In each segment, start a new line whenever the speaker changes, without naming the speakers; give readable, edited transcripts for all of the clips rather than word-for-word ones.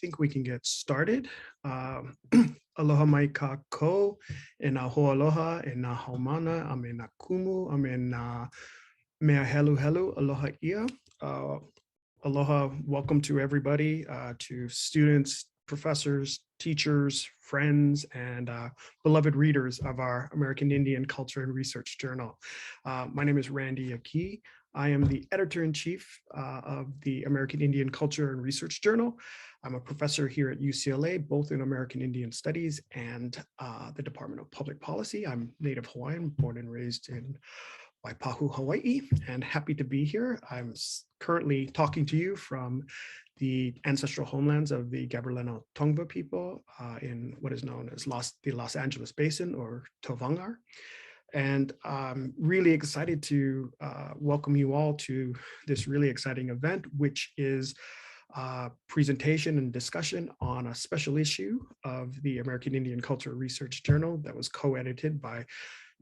think we can get started. Um, Aloha mai ka ko, e nā hoaloha, e nā haumana, a me nā kumu, a me nā mea helu helu, aloha ia. Uh, Aloha, welcome to everybody, to students, professors, teachers, friends, and beloved readers of our American Indian Culture and Research Journal. My name is Randy Aki. I am the editor-in-chief of the American Indian Culture and Research Journal. I'm a professor here at UCLA, both in American Indian Studies and the Department of Public Policy. I'm Native Hawaiian, born and raised in Waipahu, Hawaii, and happy to be here. I'm currently talking to you from the ancestral homelands of the Gabrielino Tongva people in what is known as the Los Angeles Basin, or Tovangar. And I'm really excited to welcome you all to this really exciting event, which is a presentation and discussion on a special issue of the American Indian Culture Research Journal that was co-edited by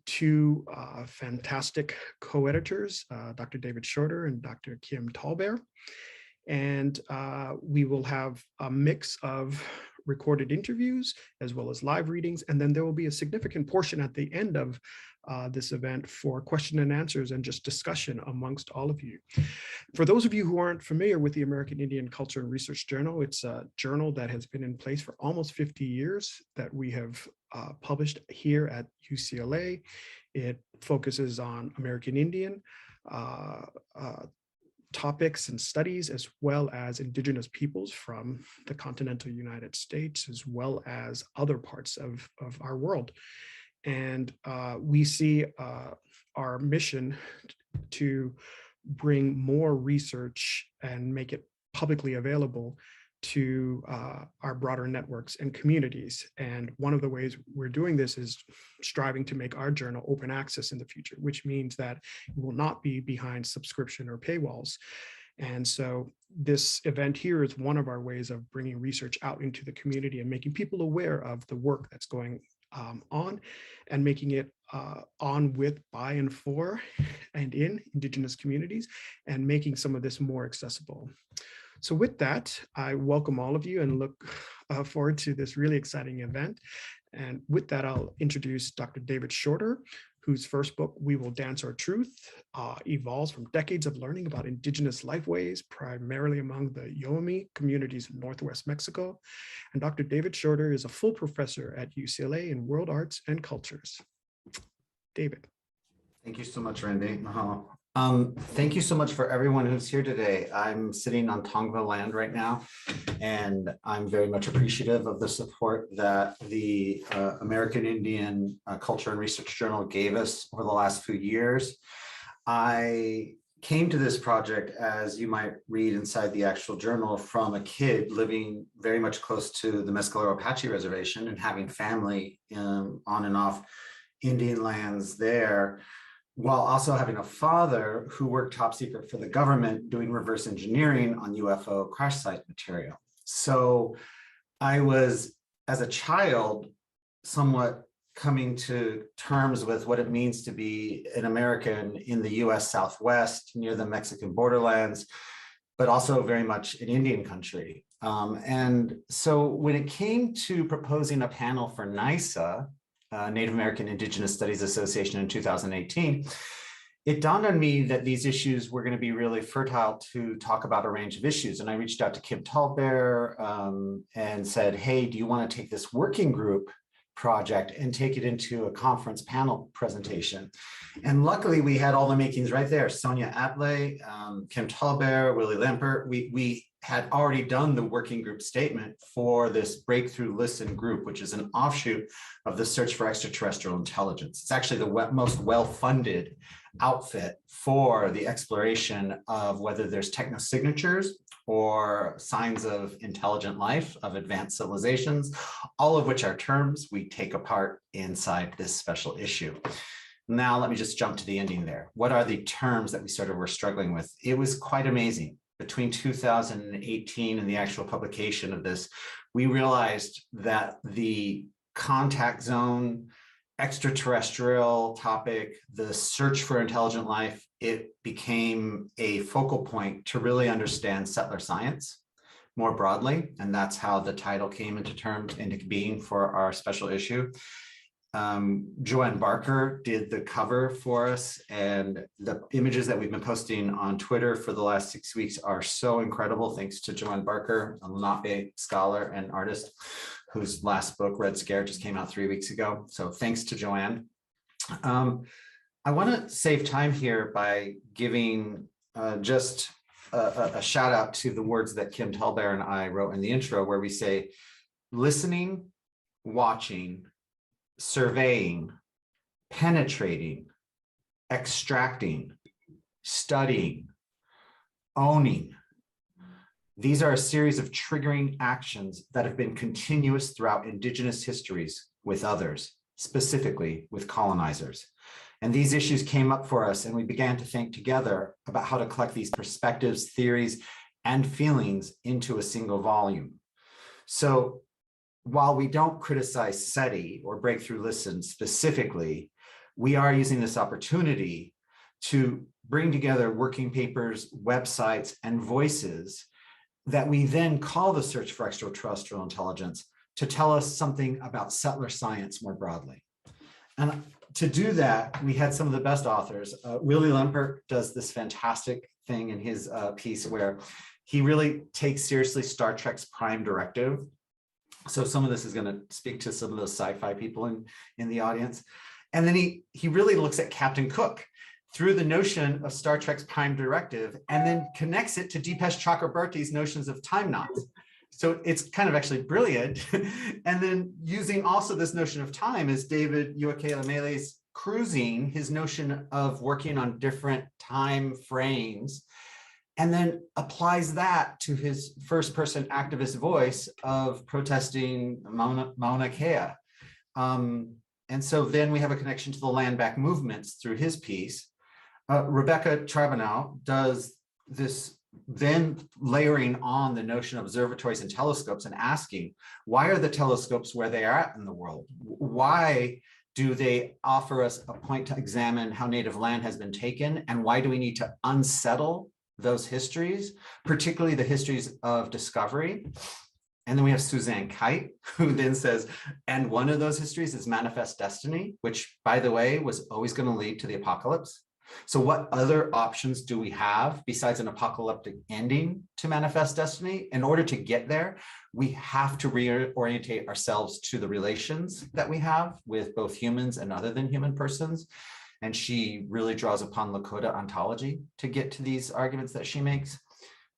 two fantastic co-editors, Dr. David Shorter and Dr. Kim Tallbear. And we will have a mix of recorded interviews as well as live readings. And then there will be a significant portion at the end of this event for question and answers and just discussion amongst all of you. For those of you who aren't familiar with the American Indian Culture and Research Journal, it's a journal that has been in place for almost 50 years that we have published here at UCLA. It focuses on American Indian topics and studies, as well as indigenous peoples from the continental United States, as well as other parts of our world. And we see our mission to bring more research and make it publicly available to our broader networks and communities. And one of the ways we're doing this is striving to make our journal open access in the future, which means that it will not be behind subscription or paywalls. And so this event here is one of our ways of bringing research out into the community and making people aware of the work that's going on, and making it on with, by, and for, and in Indigenous communities, and making some of this more accessible. So with that, I welcome all of you and look forward to this really exciting event. And with that, I'll introduce Dr. David Shorter, whose first book, We Will Dance Our Truth, evolves from decades of learning about Indigenous lifeways, primarily among the Yomi communities in Northwest Mexico. And Dr. David Shorter is a full professor at UCLA in World Arts and Cultures. David.
Thank you so much, Randy. Mahalo. Thank you so much for everyone who's here today. I'm sitting on Tongva land right now, and I'm very much appreciative of the support that the American Indian Culture and Research Journal gave us over the last few years. I came to this project, as you might read inside the actual journal, from a kid living very much close to the Mescalero Apache Reservation and having family on and off Indian lands there, while also having a father who worked top secret for the government doing reverse engineering on UFO crash site material. So I was, as a child, somewhat coming to terms with what it means to be an American in the US Southwest near the Mexican borderlands, but also very much an Indian country. And so when it came to proposing a panel for NISA, Native American Indigenous Studies Association, in 2018, it dawned on me that these issues were going to be really fertile to talk about a range of issues. And I reached out to Kim Tallbear and said, hey, do you want to take this working group project and take it into a conference panel presentation? And luckily we had all the makings right there. Sonia Atley, Kim Tallbear, Willie Lampert. We had already done the working group statement for this Breakthrough Listen group, which is an offshoot of the Search for Extraterrestrial Intelligence. It's actually the most well-funded outfit for the exploration of whether there's technosignatures or signs of intelligent life, of advanced civilizations, all of which are terms we take apart inside this special issue. Now, let me just jump to the ending there. What are the terms that we sort of were struggling with? It was quite amazing. Between 2018 and the actual publication of this, we realized that the contact zone, extraterrestrial topic, the search for intelligent life, it became a focal point to really understand settler science more broadly. And that's how the title came into being for our special issue. Joanne Barker did the cover for us, and the images that we've been posting on Twitter for the last 6 weeks are so incredible. Thanks to Joanne Barker, a Lenape scholar and artist whose last book, Red Scare, just came out 3 weeks ago. So thanks to Joanne. I want to save time here by giving just a shout out to the words that Kim Tallbear and I wrote in the intro, where we say, listening, watching, surveying, penetrating, extracting, studying, owning. These are a series of triggering actions that have been continuous throughout Indigenous histories with others, specifically with colonizers. And these issues came up for us, and we began to think together about how to collect these perspectives, theories, and feelings into a single volume. So while we don't criticize SETI or Breakthrough Listen specifically, we are using this opportunity to bring together working papers, websites, and voices that we then call the search for extraterrestrial intelligence to tell us something about settler science more broadly. And to do that, we had some of the best authors. Willie Lempert does this fantastic thing in his piece where he really takes seriously Star Trek's Prime Directive. So some of this is going to speak to some of those sci-fi people in the audience. And then he really looks at Captain Cook through the notion of Star Trek's Prime Directive, and then connects it to Dipesh Chakrabarty's notions of time knots. So it's kind of actually brilliant. And then using also this notion of time is David Uwakele-Mele's cruising, his notion of working on different time frames, and then applies that to his first person activist voice of protesting Mauna Kea. And so then we have a connection to the land back movements through his piece. Rebecca Charbonneau does this, then layering on the notion of observatories and telescopes and asking, why are the telescopes where they are at in the world? Why do they offer us a point to examine how native land has been taken? And why do we need to unsettle those histories, particularly the histories of discovery? And then we have Suzanne Kite, who then says, and one of those histories is Manifest Destiny, which, by the way, was always going to lead to the apocalypse. So what other options do we have besides an apocalyptic ending to Manifest Destiny? In order to get there, we have to reorientate ourselves to the relations that we have with both humans and other than human persons. And she really draws upon Lakota ontology to get to these arguments that she makes.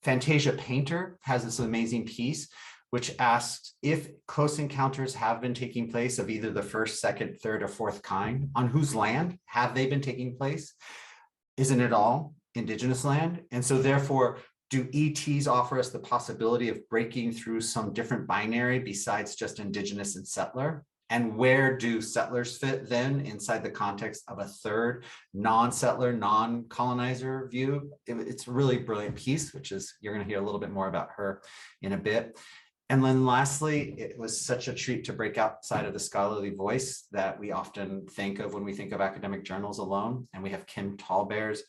Fantasia Painter has this amazing piece which asks if close encounters have been taking place of either the first, second, third, or fourth kind, on whose land have they been taking place? Isn't it all Indigenous land? And so therefore, do ETs offer us the possibility of breaking through some different binary besides just Indigenous and settler? And where do settlers fit then inside the context of a third non-settler, non-colonizer view? It's a really brilliant piece, which is, you're going to hear a little bit more about her in a bit. And then lastly, it was such a treat to break outside of the scholarly voice that we often think of when we think of academic journals alone. And we have Kim Tallbear's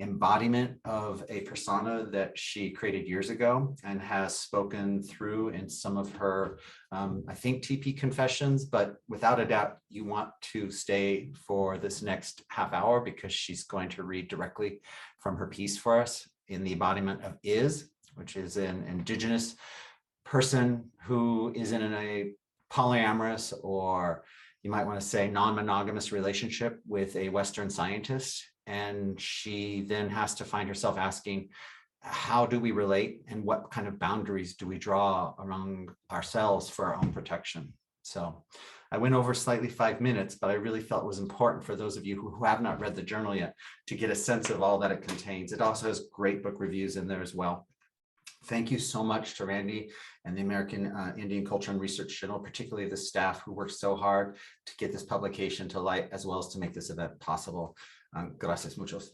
embodiment of a persona that she created years ago and has spoken through in some of her, I think, TP confessions, but without a doubt, you want to stay for this next half hour because she's going to read directly from her piece for us in the embodiment of Is, which is an Indigenous person who is in a polyamorous, or you might want to say non-monogamous relationship with a Western scientist. And she then has to find herself asking, how do we relate and what kind of boundaries do we draw among ourselves for our own protection? So I went over slightly 5 minutes, but I really felt it was important for those of you who have not read the journal yet to get a sense of all that it contains. It also has great book reviews in there as well. Thank you so much to Randy and the American Indian Culture and Research Journal, particularly the staff who worked so hard to get this publication to light, as well as to make this event possible. Gracias muchos.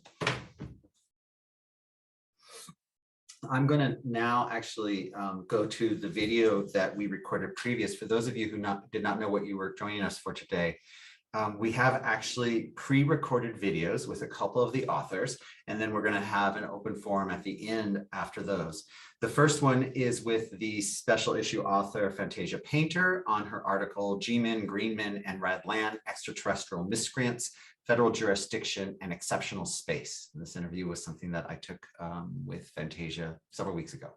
I'm going to now actually go to the video that we recorded previous. For those of you who did not know what you were joining us for today, We have actually pre-recorded videos with a couple of the authors, and then we're going to have an open forum at the end after those. The first one is with the special issue author Fantasia Painter on her article G-Men, Green Men, and Red Land, Extraterrestrial Miscreants, Federal Jurisdiction, and Exceptional Space. And this interview was something that I took with Fantasia several weeks ago.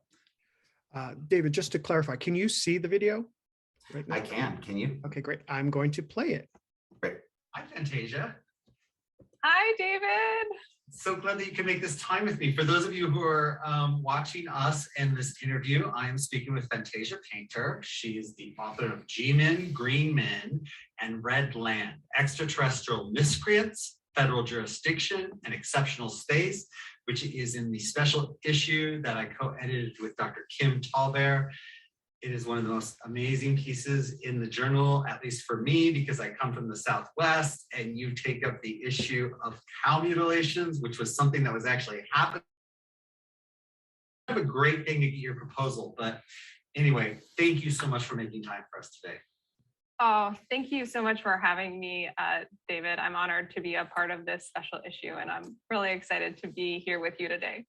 David, just to clarify, can you see the video right now?
I can you?
Okay, great. I'm going to play it.
Great.
Hi, Fantasia.
Hi, David.
So glad that you can make this time with me. For those of you who are watching us in this interview, I am speaking with Fantasia Painter. She is the author of G-Men, Green Men, and Red Land, Extraterrestrial Miscreants, Federal Jurisdiction, and Exceptional Space, which is in the special issue that I co-edited with Dr. Kim Tallbear. It is one of the most amazing pieces in the journal, at least for me, because I come from the Southwest, and you take up the issue of cow mutilations, which was something that was actually happening. Kind of a great thing to get your proposal, but anyway, thank you so much for making time for us today.
Oh, thank you so much for having me, David. I'm honored to be a part of this special issue, and I'm really excited to be here with you today.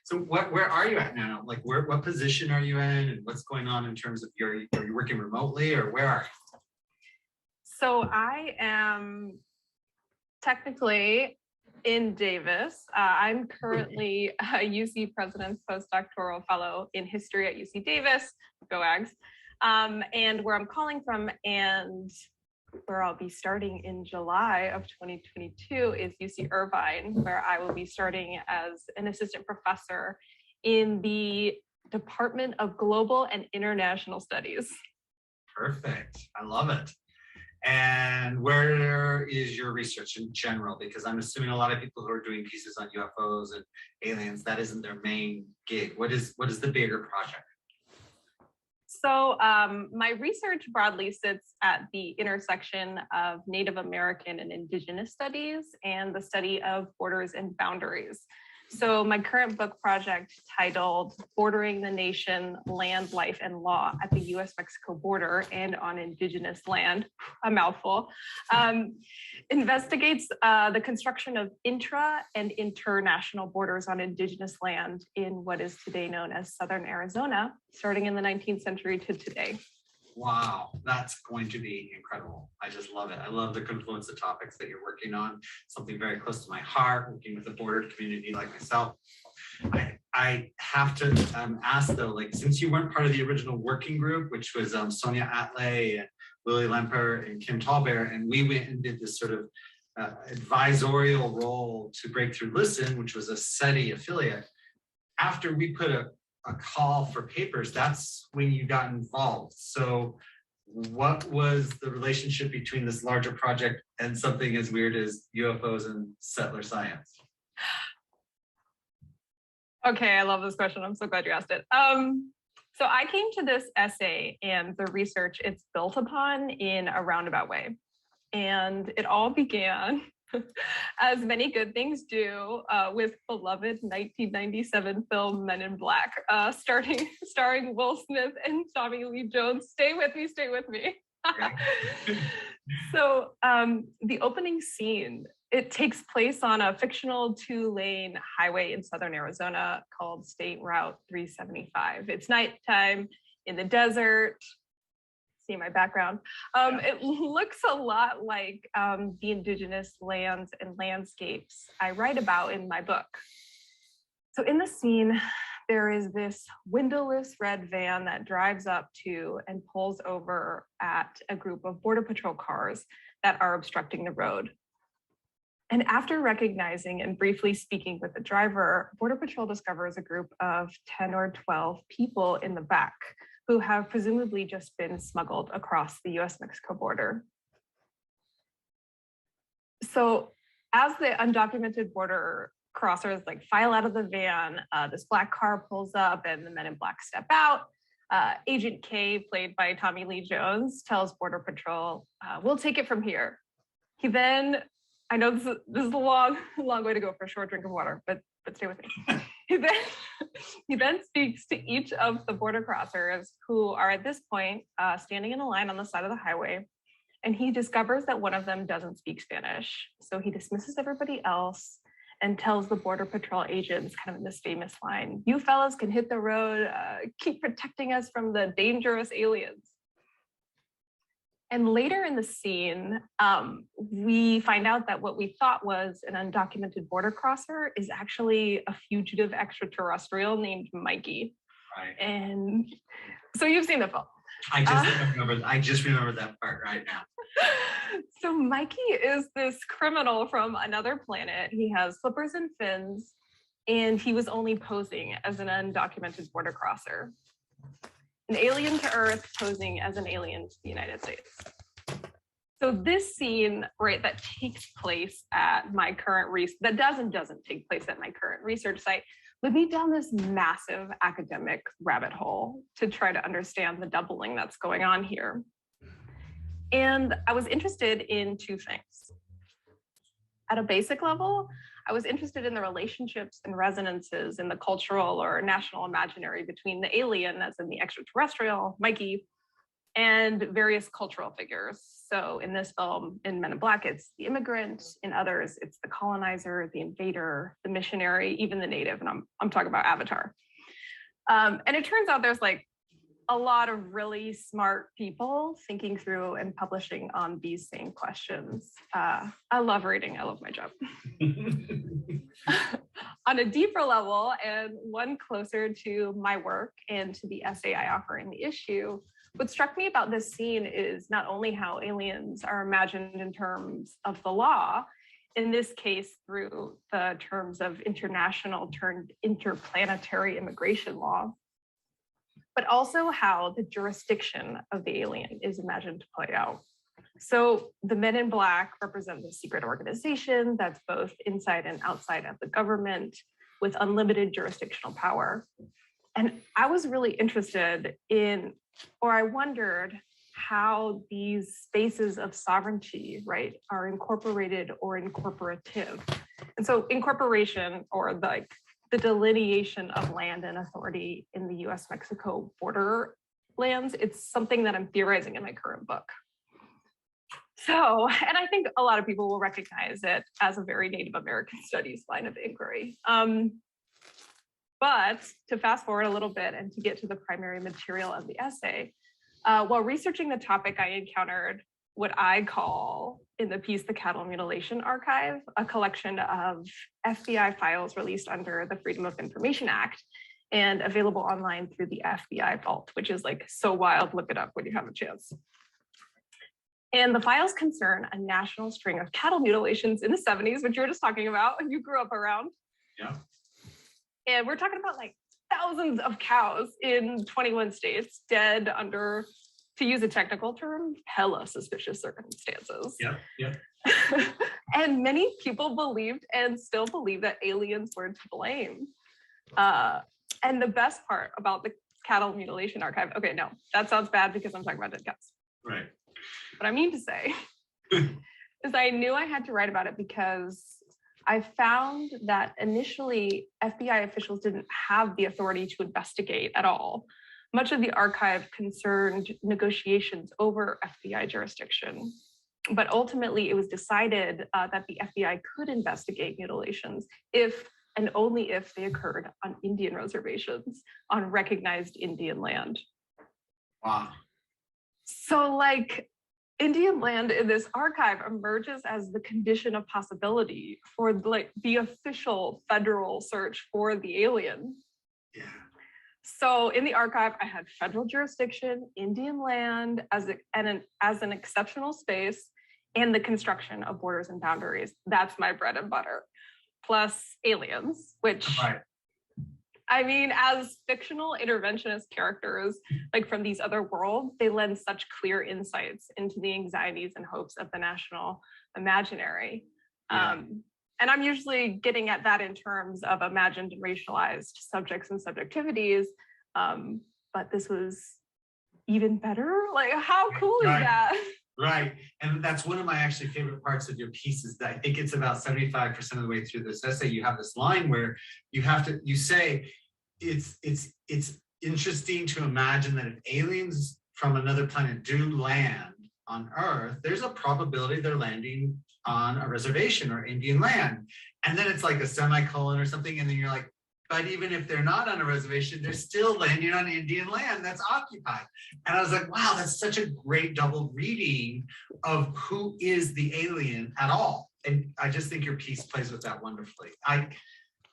So where are you at now? Like what position are you in, and what's going on in terms of are you working remotely, or where are you?
So I am technically in Davis. I'm currently a UC President's postdoctoral fellow in history at UC Davis, go Ags, and where I'm calling from and where I'll be starting in July of 2022 is UC Irvine, where I will be starting as an assistant professor in the Department of Global and International Studies.
Perfect. I love it. And where is your research in general? Because I'm assuming a lot of people who are doing pieces on UFOs and aliens, that isn't their main gig. What is the bigger project?
So my research broadly sits at the intersection of Native American and Indigenous studies and the study of borders and boundaries. So my current book project, titled Bordering the Nation, Land, Life, and Law at the US-Mexico Border and on Indigenous Land, a mouthful, investigates the construction of intra and international borders on Indigenous land in what is today known as Southern Arizona, starting in the 19th century to today.
Wow, that's going to be incredible. I just love it. I love the confluence of topics that you're working on, something very close to my heart, working with a bordered community like myself. I have to ask though, like, since you weren't part of the original working group, which was Sonia Atley and Willie Lemper and Kim Tallbear, and we went and did this sort of advisorial role to Breakthrough Listen, which was a SETI affiliate. After we put a call for papers, that's when you got involved. So what was the relationship between this larger project and something as weird as UFOs and settler science?
Okay, I love this question. I'm so glad you asked it. So I came to this essay and the research it's built upon in a roundabout way. And it all began, as many good things do, with beloved 1997 film Men in Black, starring Will Smith and Tommy Lee Jones. Stay with me, stay with me. So the opening scene, it takes place on a fictional 2-lane highway in Southern Arizona called State Route 375. It's nighttime in the desert. See my background. It looks a lot like the indigenous lands and landscapes I write about in my book. So in the scene, there is this windowless red van that drives up to and pulls over at a group of Border Patrol cars that are obstructing the road. And after recognizing and briefly speaking with the driver, Border Patrol discovers a group of 10 or 12 people in the back who have presumably just been smuggled across the US-Mexico border. So as the undocumented border crossers file out of the van, this black car pulls up and the men in black step out. Agent K, played by Tommy Lee Jones, tells Border Patrol, "We'll take it from here." He then, I know this is a long way to go for a short drink of water, but stay with me. He then speaks to each of the border crossers who are at this point standing in a line on the side of the highway and he discovers that one of them doesn't speak Spanish. So he dismisses everybody else and tells the Border Patrol agents kind of in this famous line, "You fellas can hit the road, keep protecting us from the dangerous aliens." And later in the scene, we find out that what we thought was an undocumented border crosser is actually a fugitive extraterrestrial named Mikey.
Right.
And so you've seen the film.
I just remembered that part right now.
So Mikey is this criminal from another planet. He has flippers and fins, and he was only posing as an undocumented border crosser. An alien to Earth posing as an alien to the United States. So this scene, right, that takes place at my current that doesn't take place at my current research site, led me down this massive academic rabbit hole to try to understand the doubling that's going on here. And I was interested in two things. At a basic level, I was interested in the relationships and resonances in the cultural or national imaginary between the alien, as in the extraterrestrial, Mikey, and various cultural figures. So in this film, in Men in Black, it's the immigrant. In others, it's the colonizer, the invader, the missionary, even the native. And I'm talking about Avatar. And it turns out there's like a lot of really smart people thinking through and publishing on these same questions. I love reading. I love my job. On a deeper level, and one closer to my work and to the essay I offer in the issue, what struck me about this scene is not only how aliens are imagined in terms of the law, in this case through the terms of international turned interplanetary immigration law, but also how the jurisdiction of the alien is imagined to play out. So the Men in Black represent the secret organization that's both inside and outside of the government with unlimited jurisdictional power. And I was really interested in, or I wondered how these spaces of sovereignty, right, are incorporated or incorporative. And so incorporation, or like the delineation of land and authority in the US-Mexico border lands, it's something that I'm theorizing in my current book. So, and I think a lot of people will recognize it as a very Native American studies line of inquiry. But to fast forward a little bit and to get to the primary material of the essay, while researching the topic, I encountered what I call in the piece, the Cattle Mutilation Archive, a collection of FBI files released under the Freedom of Information Act and available online through the FBI Vault, which is like so wild, look it up when you have a chance. And the files concern a national string of cattle mutilations in the 70s, which you were just talking about, and you grew up around.
Yeah.
And we're talking about like thousands of cows in 21 states dead under, to use a technical term, hella suspicious circumstances.
Yep.
And many people believed and still believe that aliens were to blame. And the best part about the Cattle Mutilation Archive, okay, no, that sounds bad because I'm talking about dead cows.
Right.
What I mean to say is I knew I had to write about it because I found that initially FBI officials didn't have the authority to investigate at all. Much of the archive concerned negotiations over FBI jurisdiction, but ultimately it was decided that the FBI could investigate mutilations if and only if they occurred on Indian reservations on recognized Indian land.
Wow.
So like Indian land in this archive emerges as the condition of possibility for like the official federal search for the alien.
Yeah.
So in the archive, I had federal jurisdiction, Indian land as an exceptional space, and the construction of borders and boundaries. That's my bread and butter. Plus aliens, which
Right.
I mean, as fictional interventionist characters, like from these other worlds, they lend such clear insights into the anxieties and hopes of the national imaginary.
Yeah.
And I'm usually getting at that in terms of imagined and racialized subjects and subjectivities. But this was even better. Like, how cool is
Right.
that?
Right. And that's one of my actually favorite parts of your piece is that I think it's about 75% of the way through this essay. You have this line where you say it's interesting to imagine that if aliens from another planet do land on Earth, there's a probability they're landing on a reservation or Indian land. And then it's like a semicolon or something. And then you're like, but even if they're not on a reservation, they're still landing on Indian land that's occupied. And I was like, wow, that's such a great double reading of who is the alien at all. And I just think your piece plays with that wonderfully. I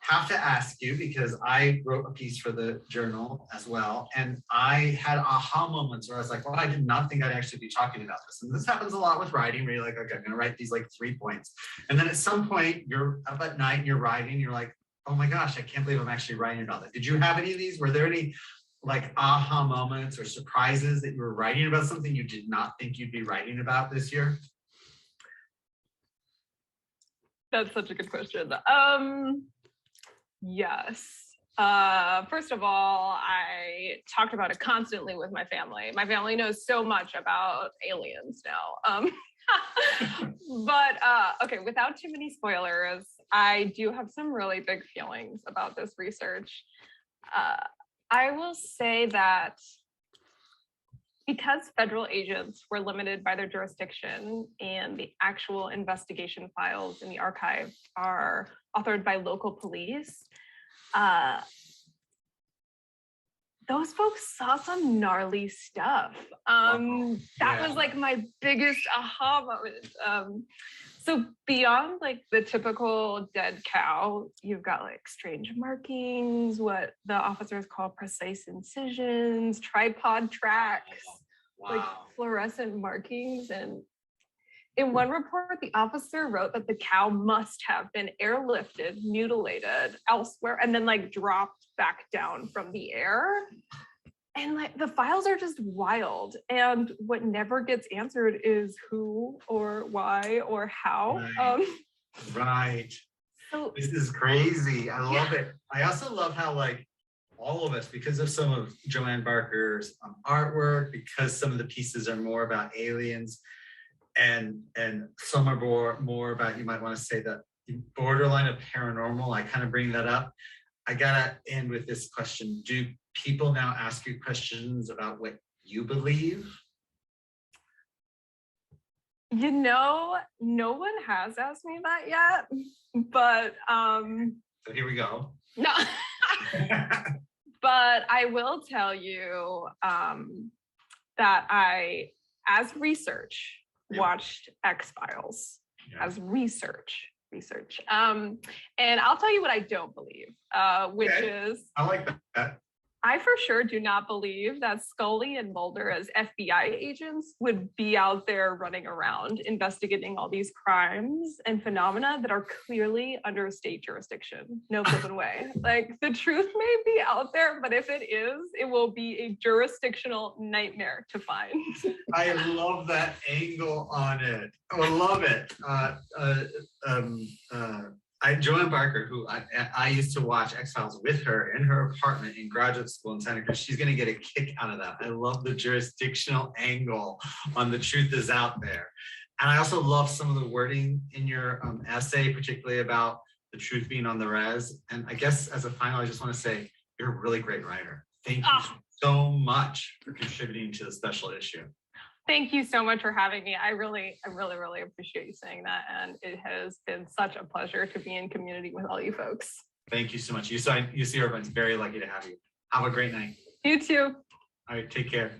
have to ask you, because I wrote a piece for the journal as well, and I had aha moments where I was like, well, I did not think I'd actually be talking about this. And this happens a lot with writing, where you're like, okay, I'm gonna write these like 3 points. And then at some point you're up at night and you're writing, you're like, oh my gosh, I can't believe I'm actually writing about that. Did you have any of these? Were there any like aha moments or surprises that you were writing about something you did not think you'd be writing about this year?
That's such a good question. Yes. First of all, I talked about it constantly with my family. My family knows so much about aliens now. But okay, without too many spoilers, I do have some really big feelings about this research. I will say that because federal agents were limited by their jurisdiction and the actual investigation files in the archive are authored by local police, those folks saw some gnarly stuff. That was like my biggest aha moment. So beyond like the typical dead cow, you've got like strange markings, what the officers call precise incisions, tripod tracks, like fluorescent markings. And in one report, the officer wrote that the cow must have been airlifted, mutilated elsewhere, and then like dropped back down from the air. And like the files are just wild. And what never gets answered is who or why or how.
Right.
So
this is crazy. I love it. I also love how like all of us, because of some of Joanne Barker's artwork, because some of the pieces are more about aliens, and some are more about, you might want to say, that borderline of paranormal. I kind of bring that up. I gotta end with this question. Do people now ask you questions about what you believe?
You know, no one has asked me that yet, but
so here we go.
No. But I will tell you that I, as research, watched X-Files as research. And I'll tell you what I don't believe, which is,
I like that.
I for sure do not believe that Scully and Mulder as FBI agents would be out there running around investigating all these crimes and phenomena that are clearly under state jurisdiction. No flipping way. Like the truth may be out there, but if it is, it will be a jurisdictional nightmare to find.
I love that angle on it. Oh, I love it. Joanne Barker, who I used to watch X-Files with her in her apartment in graduate school in Santa Cruz, she's going to get a kick out of that. I love the jurisdictional angle on the truth is out there. And I also love some of the wording in your essay, particularly about the truth being on the res. And I guess as a final, I just want to say, you're a really great writer. Thank you so much for contributing to the special issue.
Thank you so much for having me. I really appreciate you saying that. And it has been such a pleasure to be in community with all you folks.
Thank you so much. You see everyone's very lucky to have you. Have a great night.
You too.
All right, take care.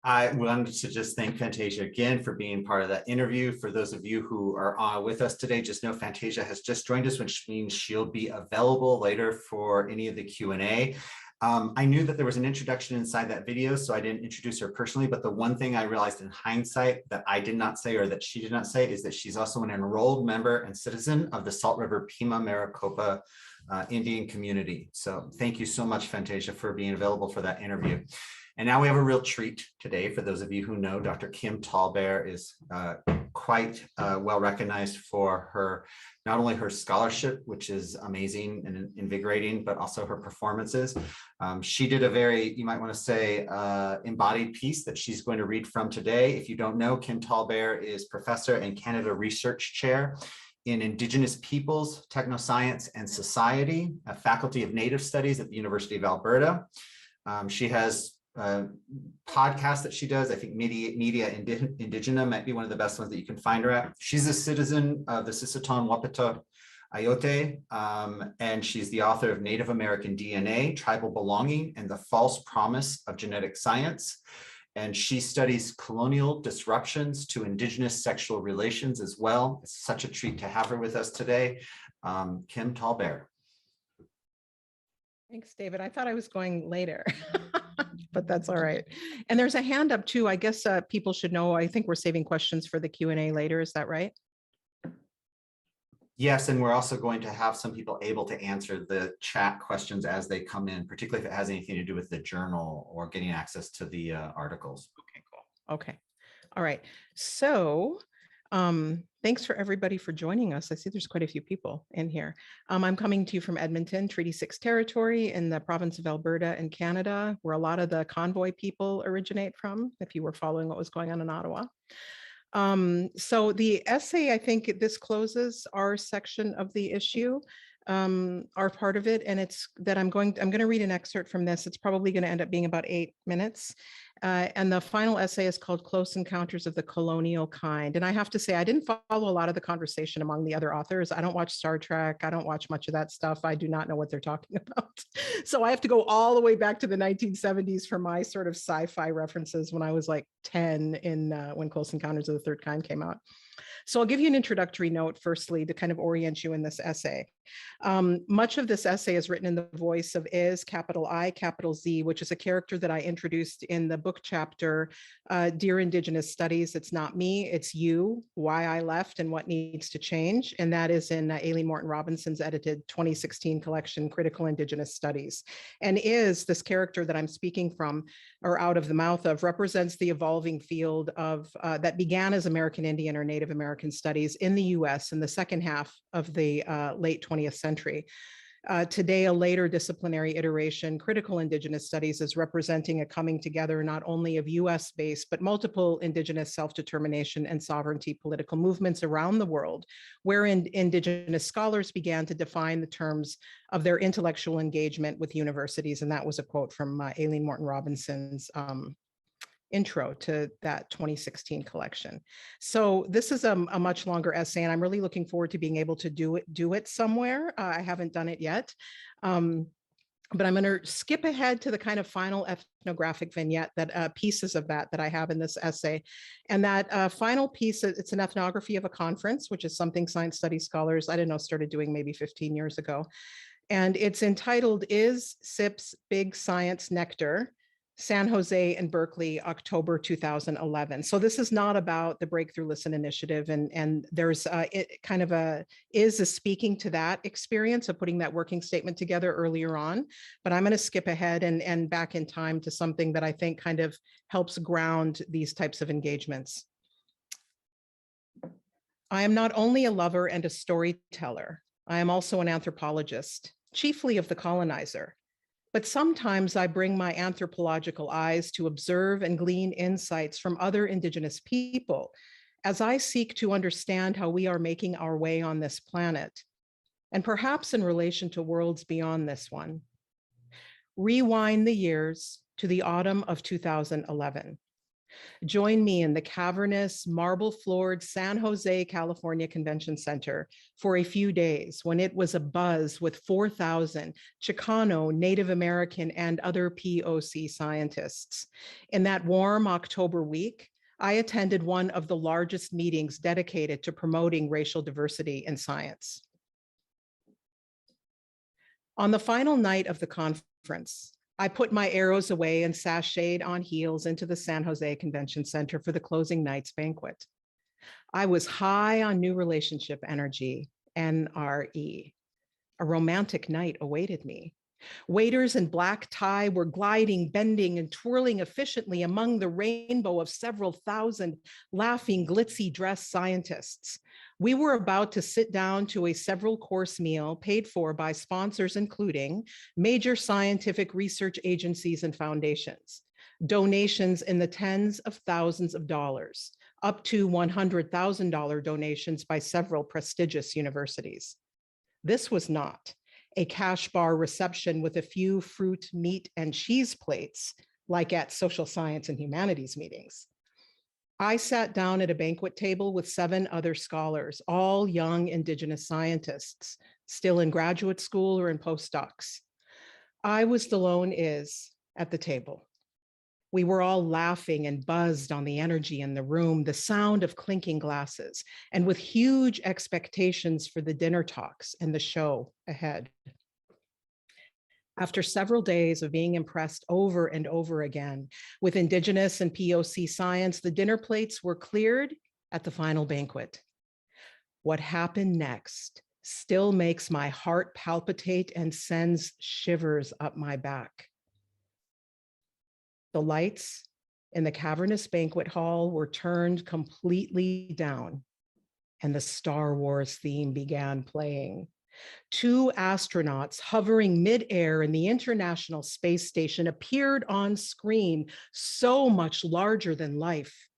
I wanted to just thank Fantasia again for being part of that interview. For those of you who are with us today, just know Fantasia has just joined us, which means she'll be available later for any of the Q&A. I knew that there was an introduction inside that video, so I didn't introduce her personally, but the one thing I realized in hindsight that I did not say, or that she did not say, is that she's also an enrolled member and citizen of the Salt River Pima Maricopa Indian community. So thank you so much, Fantasia, for being available for that interview. And now we have a real treat today. For those of you who know, Dr. Kim Tallbear is quite well recognized for her, not only her scholarship, which is amazing and invigorating, but also her performances. She did a very, you might want to say, embodied piece that she's going to read from today. If you don't know, Kim Tallbear is professor and Canada Research Chair in Indigenous Peoples, Technoscience and Society, a faculty of Native Studies at the University of Alberta. She has podcast that she does. I think Media Indigena might be one of the best ones that you can find her at. She's a citizen of the Sisseton Wapata Ayote, and she's the author of Native American DNA, Tribal Belonging, and the False Promise of Genetic Science. And she studies colonial disruptions to Indigenous sexual relations as well. It's such a treat to have her with us today. Kim Tallbear.
Thanks, David. I thought I was going later, but that's all right. And there's a hand up too. I guess people should know, I think we're saving questions for the Q&A later. Is that right?
Yes, and we're also going to have some people able to answer the chat questions as they come in, particularly if it has anything to do with the journal or getting access to the articles.
Okay, cool. Okay. All right. So thanks for everybody for joining us. I see there's quite a few people in here. I'm coming to you from Edmonton, Treaty 6 territory in the province of Alberta in Canada, where a lot of the convoy people originate from, if you were following what was going on in Ottawa. So the essay, I think this closes our section of the issue, our part of it, and it's that I'm going to read an excerpt from this. It's probably going to end up being about 8 minutes. And the final essay is called Close Encounters of the Colonial Kind. And I have to say, I didn't follow a lot of the conversation among the other authors. I don't watch Star Trek. I don't watch much of that stuff. I do not know what they're talking about. So I have to go all the way back to the 1970s for my sort of sci-fi references when I was like 10 when Close Encounters of the Third Kind came out. So I'll give you an introductory note firstly to kind of orient you in this essay. Much of this essay is written in the voice of Is, capital I, capital Z, which is a character that I introduced in the book chapter, Dear Indigenous Studies, It's Not Me, It's You, Why I Left and What Needs to Change. And that is in Aileen Morton Robinson's edited 2016 collection, Critical Indigenous Studies. And Is, this character that I'm speaking from or out of the mouth of, represents the evolving field of that began as American Indian or Native American studies in the US in the second half of the late 20th century. Today, a later disciplinary iteration, Critical Indigenous Studies, is representing a coming together not only of US-based, but multiple Indigenous self-determination and sovereignty political movements around the world, wherein Indigenous scholars began to define the terms of their intellectual engagement with universities. And that was a quote from Aileen Morton Robinson's intro to that 2016 collection. So this is a much longer essay, and I'm really looking forward to being able to do it somewhere. I haven't done it yet, but I'm going to skip ahead to the kind of final ethnographic vignette that pieces of that I have in this essay. And that final piece, it's an ethnography of a conference, which is something science studies scholars, I don't know, started doing maybe 15 years ago. And it's entitled Is SIP's Big Science Nectar? San Jose and Berkeley, October 2011. So this is not about the Breakthrough Listen initiative, and there's is speaking to that experience of putting that working statement together earlier on. But I'm going to skip ahead and back in time to something that I think kind of helps ground these types of engagements. I am not only a lover and a storyteller, I am also an anthropologist, chiefly of the colonizer. But sometimes I bring my anthropological eyes to observe and glean insights from other Indigenous people as I seek to understand how we are making our way on this planet, and perhaps in relation to worlds beyond this one. Rewind the years to the autumn of 2011. Join me in the cavernous, marble-floored San Jose, California Convention Center for a few days when it was abuzz with 4,000 Chicano, Native American, and other POC scientists. In that warm October week, I attended one of the largest meetings dedicated to promoting racial diversity in science. On the final night of the conference, I put my arrows away and sashayed on heels into the San Jose Convention Center for the closing night's banquet. I was high on new relationship energy, NRE. A romantic night awaited me. Waiters in black tie were gliding, bending, and twirling efficiently among the rainbow of several thousand laughing, glitzy dressed scientists. We were about to sit down to a several course meal paid for by sponsors, including major scientific research agencies and foundations, donations in the tens of thousands of dollars, up to $100,000 donations by several prestigious universities. This was not a cash bar reception with a few fruit, meat, and cheese plates, like at social science and humanities meetings. I sat down at a banquet table with 7 other scholars, all young Indigenous scientists, still in graduate school or in postdocs. I was the lone is at the table. We were all laughing and buzzed on the energy in the room, the sound of clinking glasses, and with huge expectations for the dinner talks and the show ahead. After several days of being impressed over and over again with Indigenous and POC science, the dinner plates were cleared at the final banquet. What happened next still makes my heart palpitate and sends shivers up my back. The lights in the cavernous banquet hall were turned completely down, and the Star Wars theme began playing. 2 astronauts hovering midair in the International Space Station appeared on screen, so much larger than life.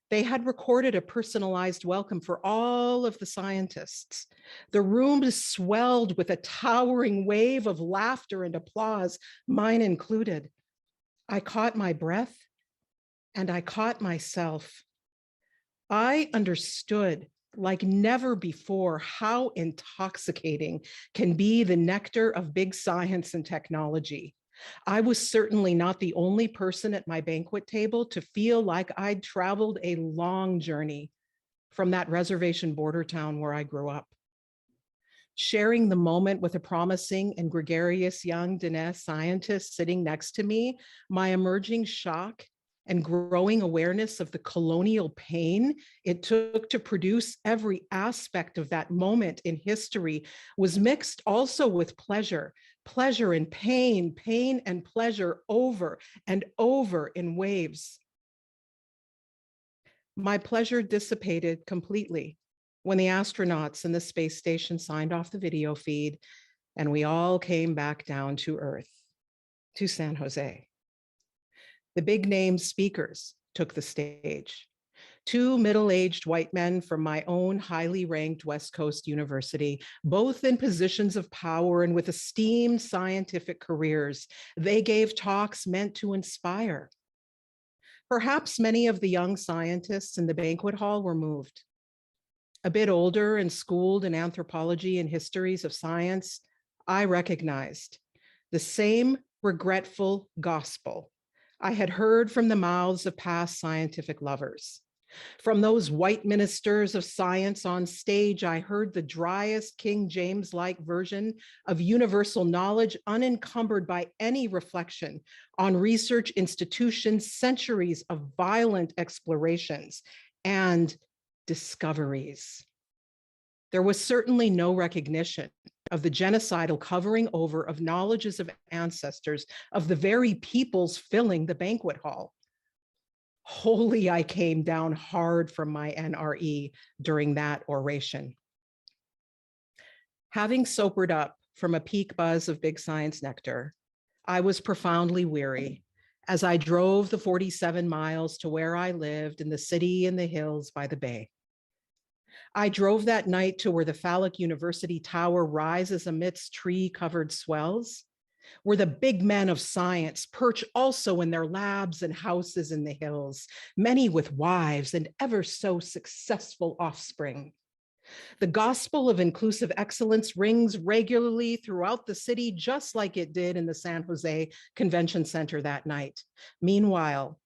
They had recorded a personalized welcome for all of the scientists. The room swelled with a towering wave of laughter and applause, mine included. I caught my breath and I caught myself. I understood like never before how intoxicating can be the nectar of big science and technology. I was certainly not the only person at my banquet table to feel like I'd traveled a long journey from that reservation border town where I grew up. Sharing the moment with a promising and gregarious young Diné scientist sitting next to me, my emerging shock and growing awareness of the colonial pain it took to produce every aspect of that moment in history was mixed also with pleasure, pleasure and pain, pain and pleasure over and over in waves. My pleasure dissipated completely when the astronauts in the space station signed off the video feed and we all came back down to Earth, to San Jose. The big name speakers took the stage. 2 middle-aged white men from my own highly ranked West Coast University, both in positions of power and with esteemed scientific careers. They gave talks meant to inspire. Perhaps many of the young scientists in the banquet hall were moved. A bit older and schooled in anthropology and histories of science, I recognized the same regretful gospel I had heard from the mouths of past scientific lovers. From those white ministers of science on stage, I heard the driest King James-like version of universal knowledge, unencumbered by any reflection on research institutions, centuries of violent explorations and discoveries. There was certainly no recognition of the genocidal covering over of knowledges of ancestors of the very peoples filling the banquet hall. Wholly, I came down hard from my NRE during that oration. Having sobered up from a peak buzz of big science nectar, I was profoundly weary as I drove the 47 miles to where I lived in the city in the hills by the bay. I drove that night to where the phallic University Tower rises amidst tree-covered swells, where the big men of science perch also in their labs and houses in the hills, many with wives and ever so successful offspring. The gospel of inclusive excellence rings regularly throughout the city, just like it did in the San Jose Convention Center that night. Meanwhile,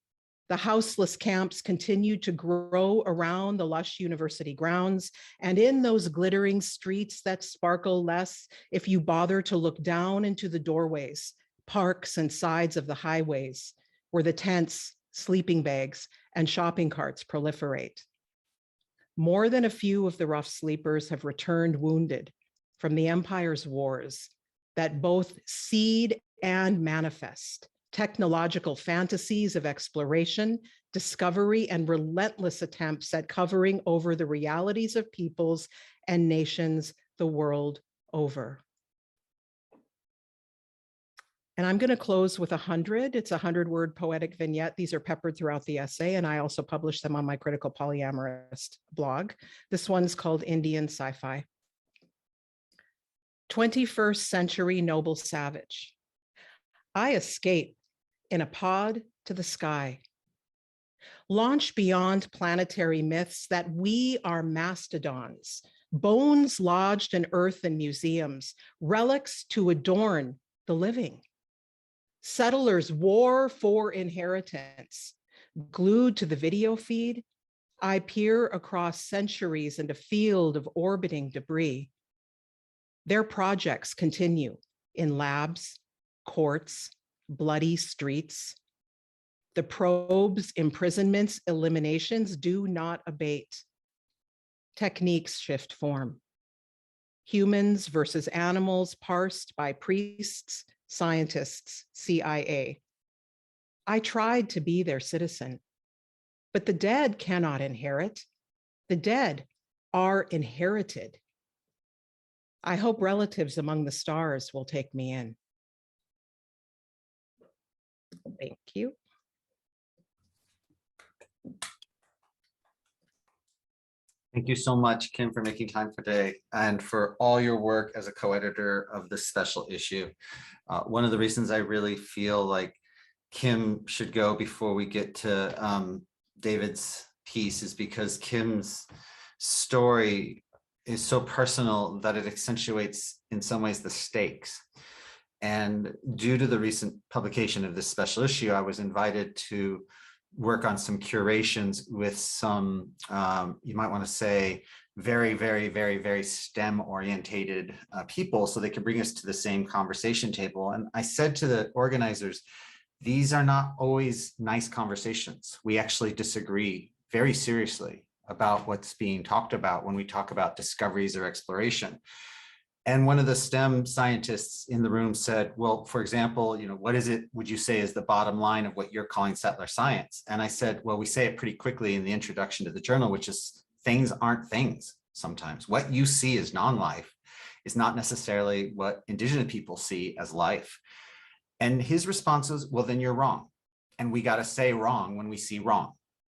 the houseless camps continued to grow around the lush university grounds, and in those glittering streets that sparkle less if you bother to look down into the doorways, parks, and sides of the highways, where the tents, sleeping bags, and shopping carts proliferate. More than a few of the rough sleepers have returned wounded from the empire's wars that both seed and manifest technological fantasies of exploration, discovery, and relentless attempts at covering over the realities of peoples and nations the world over. And I'm going to close with 100. It's a 100-word poetic vignette. These are peppered throughout the essay, and I also publish them on my Critical Polyamorist blog. This one's called Indian Sci-Fi. 21st century noble savage. I escape in a pod to the sky. Launch beyond planetary myths that we are mastodons, bones lodged in earth and museums, relics to adorn the living. Settlers war for inheritance. Glued to the video feed, I peer across centuries in a field of orbiting debris. Their projects continue in labs, courts, bloody streets. The probes, imprisonments, eliminations do not abate. Techniques shift form. Humans versus animals parsed by priests, scientists, CIA. I tried to be their citizen, but the dead cannot inherit. The dead are inherited. I hope relatives among the stars will take me in. Thank you.
Thank you so much, Kim, for making time for today and for all your work as a co-editor of this special issue. One of the reasons I really feel like Kim should go before we get to David's piece is because Kim's story is so personal that it accentuates in some ways the stakes. And due to the recent publication of this special issue, I was invited to work on some curations with some, you might want to say, very, very, very, very STEM orientated people so they could bring us to the same conversation table. And I said to the organizers, these are not always nice conversations. We actually disagree very seriously about what's being talked about when we talk about discoveries or exploration. And one of the STEM scientists in the room said, well, for example, what is it, would you say is the bottom line of what you're calling settler science? And I said, well, we say it pretty quickly in the introduction to the journal, which is things aren't things sometimes. What you see as non-life is not necessarily what Indigenous people see as life. And his response was, well, then you're wrong. And we got to say wrong when we see wrong.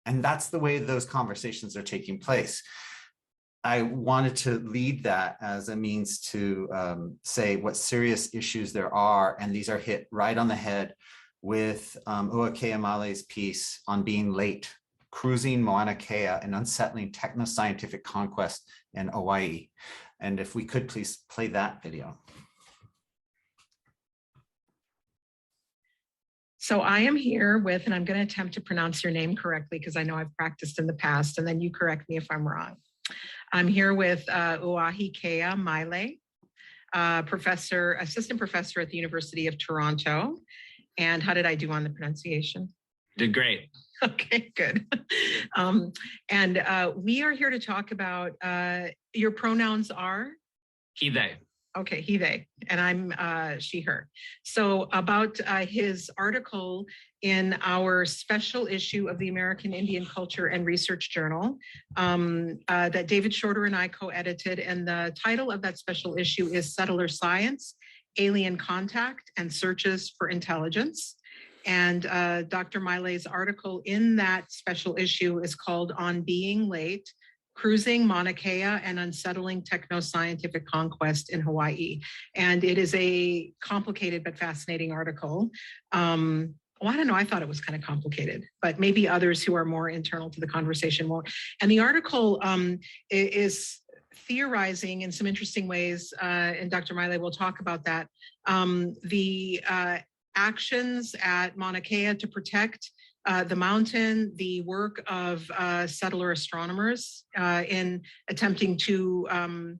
And that's the way those conversations are taking place. I wanted to lead that as a means to say what serious issues there are, and these are hit right on the head with Ua Keamale's piece on being late, cruising Mauna Kea, an unsettling techno-scientific conquest in Hawaii. And if we could please play that video.
So I am here with, and I'm going to attempt to pronounce your name correctly because I know I've practiced in the past, and then you correct me if I'm wrong. I'm here with Uahi Kea Maile, assistant professor at the University of Toronto. And how did I do on the pronunciation?
Did great.
Okay, good. And we are here to talk about, your pronouns are?
He, they.
Okay, he, they, and I'm she, her. So about his article in our special issue of the American Indian Culture and Research Journal that David Shorter and I co-edited, and the title of that special issue is Settler Science, Alien Contact and Searches for Intelligence. And Dr. Maile's article in that special issue is called On Being Late, Cruising Mauna Kea and Unsettling Techno-Scientific Conquest in Hawaii. And it is a complicated but fascinating article. Well, I don't know, I thought it was kind of complicated, but maybe others who are more internal to the conversation more. And the article is theorizing in some interesting ways, and Dr. Maile will talk about that, the actions at Mauna Kea to protect the mountain, the work of settler astronomers in attempting to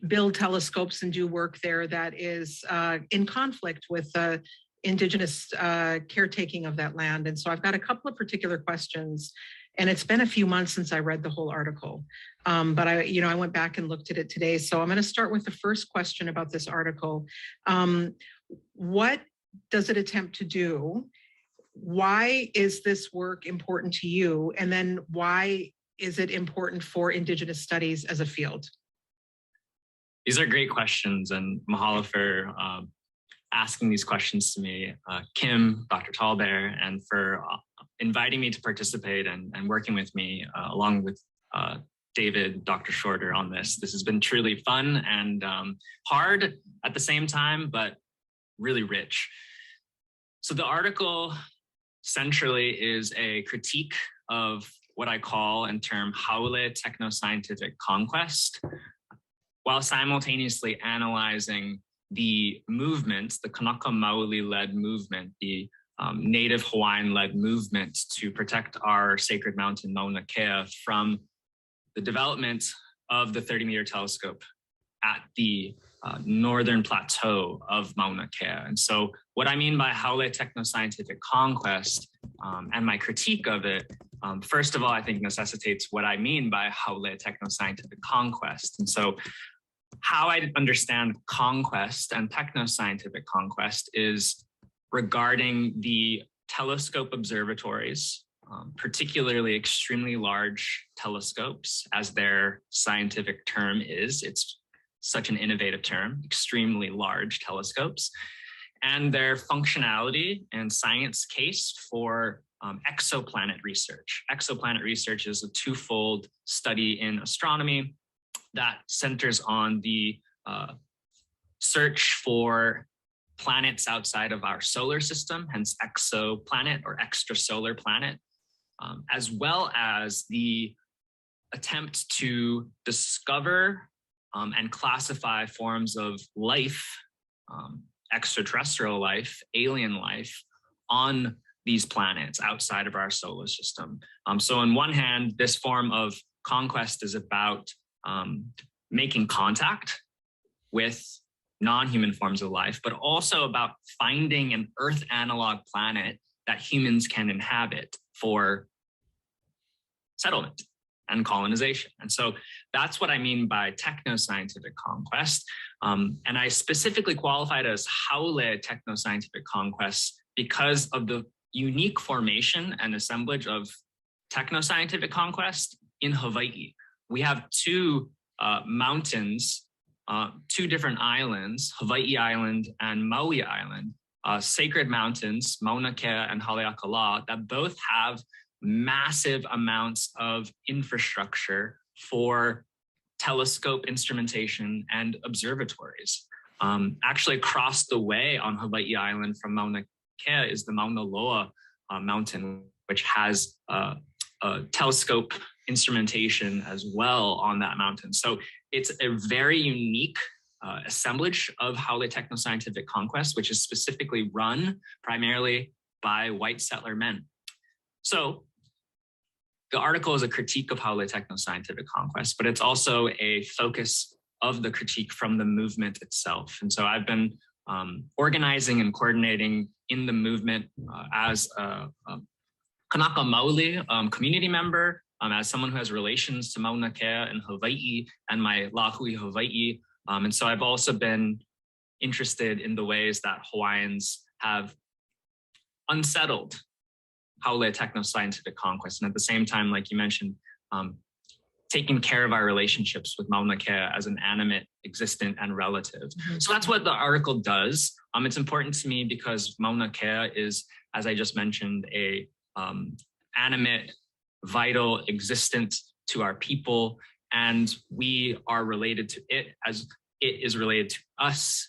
build telescopes and do work there that is in conflict with Indigenous caretaking of that land. And so I've got a couple of particular questions, and it's been a few months since I read the whole article, but I went back and looked at it today. So I'm going to start with the first question about this article. What does it attempt to do? Why is this work important to you? And then why is it important for Indigenous studies as a field?
These are great questions, and mahalo for asking these questions to me, Kim, Dr. Tallbear, and for inviting me to participate and working with me along with David, Dr. Shorter on this. This has been truly fun and hard at the same time, but really rich. So the article centrally is a critique of what I call and term Haole techno-scientific conquest, while simultaneously analyzing the movement, the Kanaka Maoli-led movement, the Native Hawaiian-led movement to protect our sacred mountain Mauna Kea from the development of the 30-meter telescope at the northern plateau of Mauna Kea. And so what I mean by Haole techno-scientific conquest and my critique of it, first of all, I think necessitates what I mean by Haole techno-scientific conquest. And so how I understand conquest and techno-scientific conquest is regarding the telescope observatories, particularly extremely large telescopes, as their scientific term is. It's such an innovative term, extremely large telescopes, and their functionality and science case for exoplanet research. Exoplanet research is a twofold study in astronomy that centers on the search for planets outside of our solar system, hence exoplanet or extrasolar planet, as well as the attempt to discover and classify forms of life, extraterrestrial life, alien life on these planets outside of our solar system. So on one hand, this form of conquest is about making contact with non-human forms of life, but also about finding an Earth analog planet that humans can inhabit for settlement and colonization. And so that's what I mean by techno-scientific conquest. And I specifically qualified as Haole techno-scientific conquest because of the unique formation and assemblage of techno-scientific conquest in Hawaii. We have two mountains, two different islands, Hawaii Island and Maui Island, sacred mountains, Mauna Kea and Haleakala, that both have massive amounts of infrastructure for telescope instrumentation and observatories. Actually, across the way on Hawaii Island from Mauna Kea is the Mauna Loa mountain, which has a telescope instrumentation as well on that mountain. So it's a very unique assemblage of Haole techno-scientific conquest, which is specifically run primarily by white settler men. So the article is a critique of Haole techno-scientific conquest, but it's also a focus of the critique from the movement itself. And so I've been organizing and coordinating in the movement as a Kanaka Maoli community member, as someone who has relations to Mauna Kea and Hawaii and my Lahui Hawaii. And so I've also been interested in the ways that Hawaiians have unsettled Haole techno-scientific conquest. And at the same time, like you mentioned, taking care of our relationships with Mauna Kea as an animate, existent, and relative. Mm-hmm. So that's what the article does. It's important to me because Mauna Kea is, as I just mentioned, a animate, vital, existent to our people, and we are related to it as it is related to us.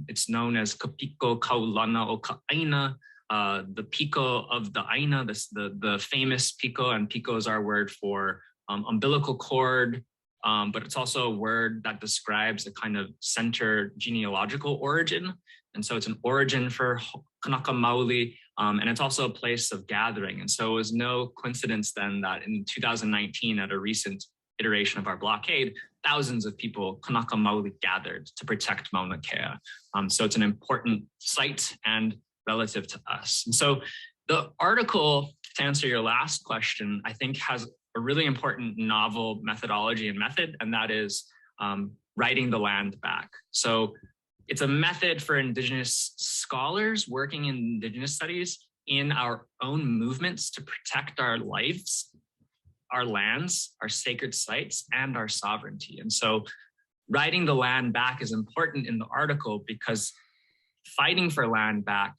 It's known as Kapiko Kaulana o Ka'aina, the Piko of the Aina, the famous Piko, and Piko is our word for umbilical cord, but it's also a word that describes a kind of center genealogical origin. And so it's an origin for Kanaka Maoli, and it's also a place of gathering. And so it was no coincidence then that in 2019, at a recent iteration of our blockade, thousands of people, Kanaka Maoli, gathered to protect Mauna Kea. So it's an important site and relative to us. And so the article, to answer your last question, I think has a really important novel methodology and method, and that is writing the land back. So it's a method for Indigenous scholars working in Indigenous studies in our own movements to protect our lives, our lands, our sacred sites, and our sovereignty. And so writing the land back is important in the article because fighting for land back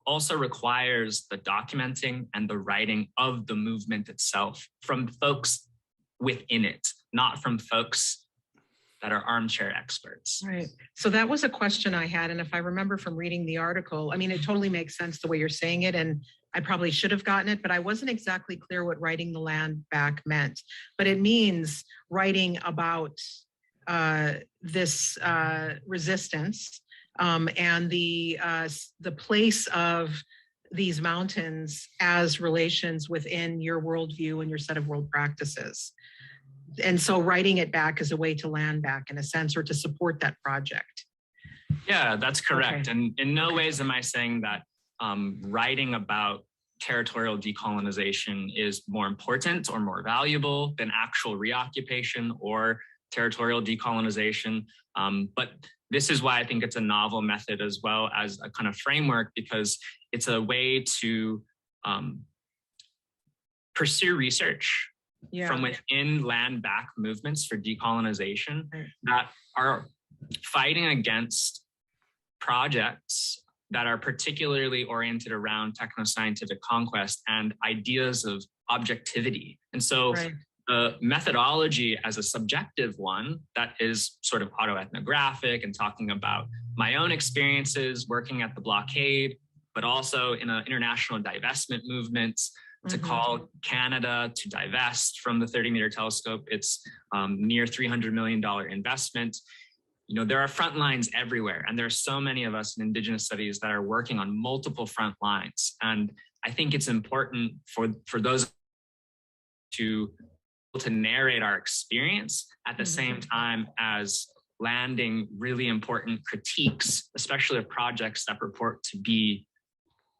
also requires the documenting and the writing of the movement itself from folks within it, not from folks that are armchair experts.
Right. So that was a question I had. And if I remember from reading the article, I mean, it totally makes sense the way you're saying it. And I probably should have gotten it, but I wasn't exactly clear what writing the land back meant. But it means writing about this resistance and the place of these mountains as relations within your worldview and your set of world practices. And so writing it back is a way to land back in a sense, or to support that project.
Yeah, that's correct.
Okay.
And in no ways am I saying that writing about territorial decolonization is more important or more valuable than actual reoccupation or territorial decolonization. But this is why I think it's a novel method as well as a kind of framework, because it's a way to pursue research from within land back movements for decolonization that are fighting against projects that are particularly oriented around technoscientific conquest and ideas of objectivity. And so the methodology as a subjective one that is sort of autoethnographic and talking about my own experiences working at the blockade, but also in an international divestment movement to call Canada to divest from the 30-meter telescope. It's near $300 million investment. You know, there are front lines everywhere, and there are so many of us in Indigenous studies that are working on multiple front lines. And I think it's important for those to narrate our experience at the same time as landing really important critiques, especially of projects that purport to be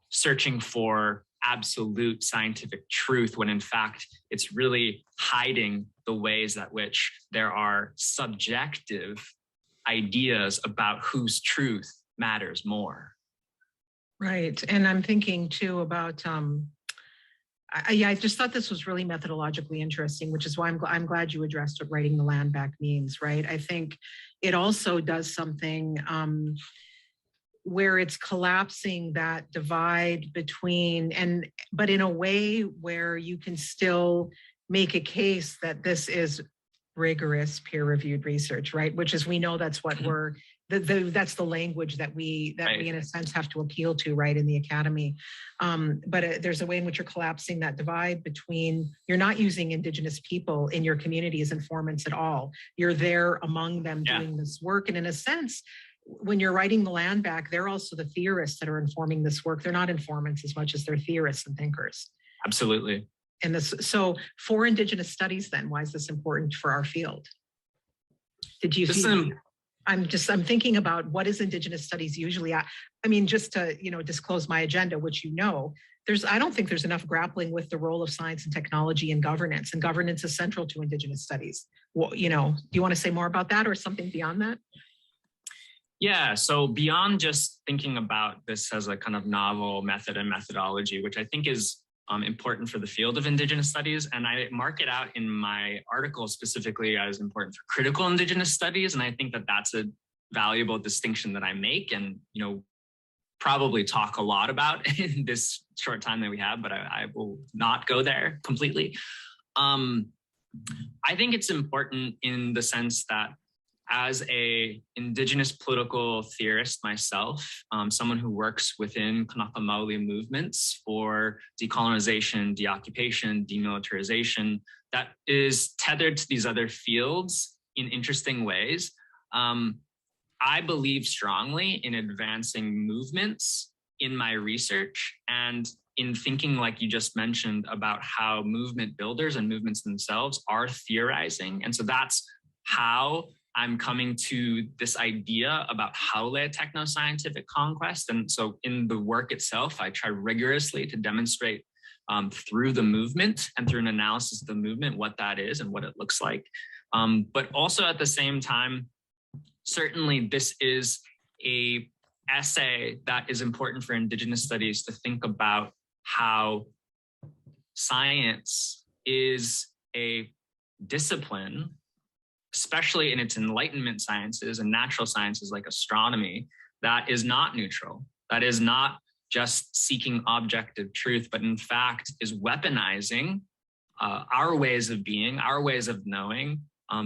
searching for absolute scientific truth, when in fact it's really hiding the ways at which there are subjective ideas about whose truth matters more.
Right. And I'm thinking too about I just thought this was really methodologically interesting, which is why I'm glad you addressed what writing the land back means, right? I think it also does something where it's collapsing that divide between, but in a way where you can still make a case that this is rigorous peer-reviewed research, right? Which is, we know that's what we're, that's the language that we in a sense have to appeal to, right, in the academy. But there's a way in which you're collapsing that divide between, you're not using Indigenous people in your community as informants at all. You're there among them doing this work. And in a sense, when you're writing the land back, they're also the theorists that are informing this work. They're not informants as much as they're theorists and thinkers.
Absolutely.
And this, so for Indigenous studies, then, why is this important for our field? Did you see? I'm thinking about what is Indigenous studies usually. I mean, just to, disclose my agenda, which I don't think there's enough grappling with the role of science and technology in governance, and governance is central to Indigenous studies. Well, do you want to say more about that or something beyond that?
Yeah, so beyond just thinking about this as a kind of novel method and methodology, which I think is important for the field of Indigenous studies, and I mark it out in my article specifically as important for critical Indigenous studies, and I think that that's a valuable distinction that I make and, probably talk a lot about in this short time that we have, but I will not go there completely. I think it's important in the sense that as a Indigenous political theorist myself, someone who works within Kanaka Maoli movements for decolonization, deoccupation, demilitarization, that is tethered to these other fields in interesting ways. I believe strongly in advancing movements in my research and in thinking, like you just mentioned, about how movement builders and movements themselves are theorizing. And so that's how I'm coming to this idea about haole technoscientific conquest. And so in the work itself, I try rigorously to demonstrate through the movement and through an analysis of the movement what that is and what it looks like. But also at the same time, certainly this is a essay that is important for Indigenous studies to think about how science is a discipline, especially in its Enlightenment sciences and natural sciences like astronomy, that is not neutral, that is not just seeking objective truth, but in fact is weaponizing our ways of being, our ways of knowing,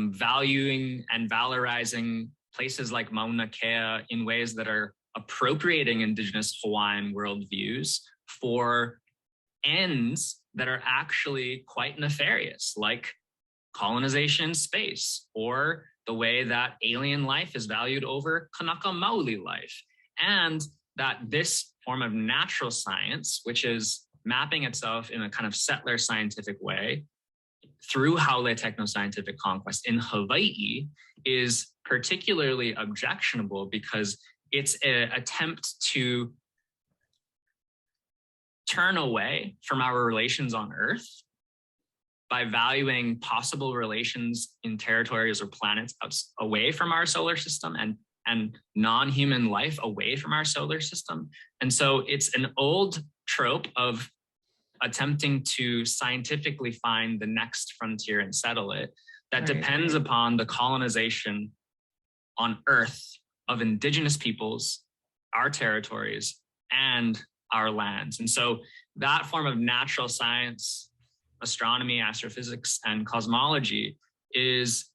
valuing and valorizing places like Mauna Kea in ways that are appropriating Indigenous Hawaiian worldviews for ends that are actually quite nefarious, like colonization in space, or the way that alien life is valued over Kanaka Maoli life. And that this form of natural science, which is mapping itself in a kind of settler scientific way through Haole techno-scientific conquest in Hawaii, is particularly objectionable because it's an attempt to turn away from our relations on Earth by valuing possible relations in territories or planets away from our solar system and non-human life away from our solar system. And so it's an old trope of attempting to scientifically find the next frontier and settle it that depends upon the colonization on Earth of Indigenous peoples, our territories, and our lands. And so that form of natural science, astronomy, astrophysics, and cosmology is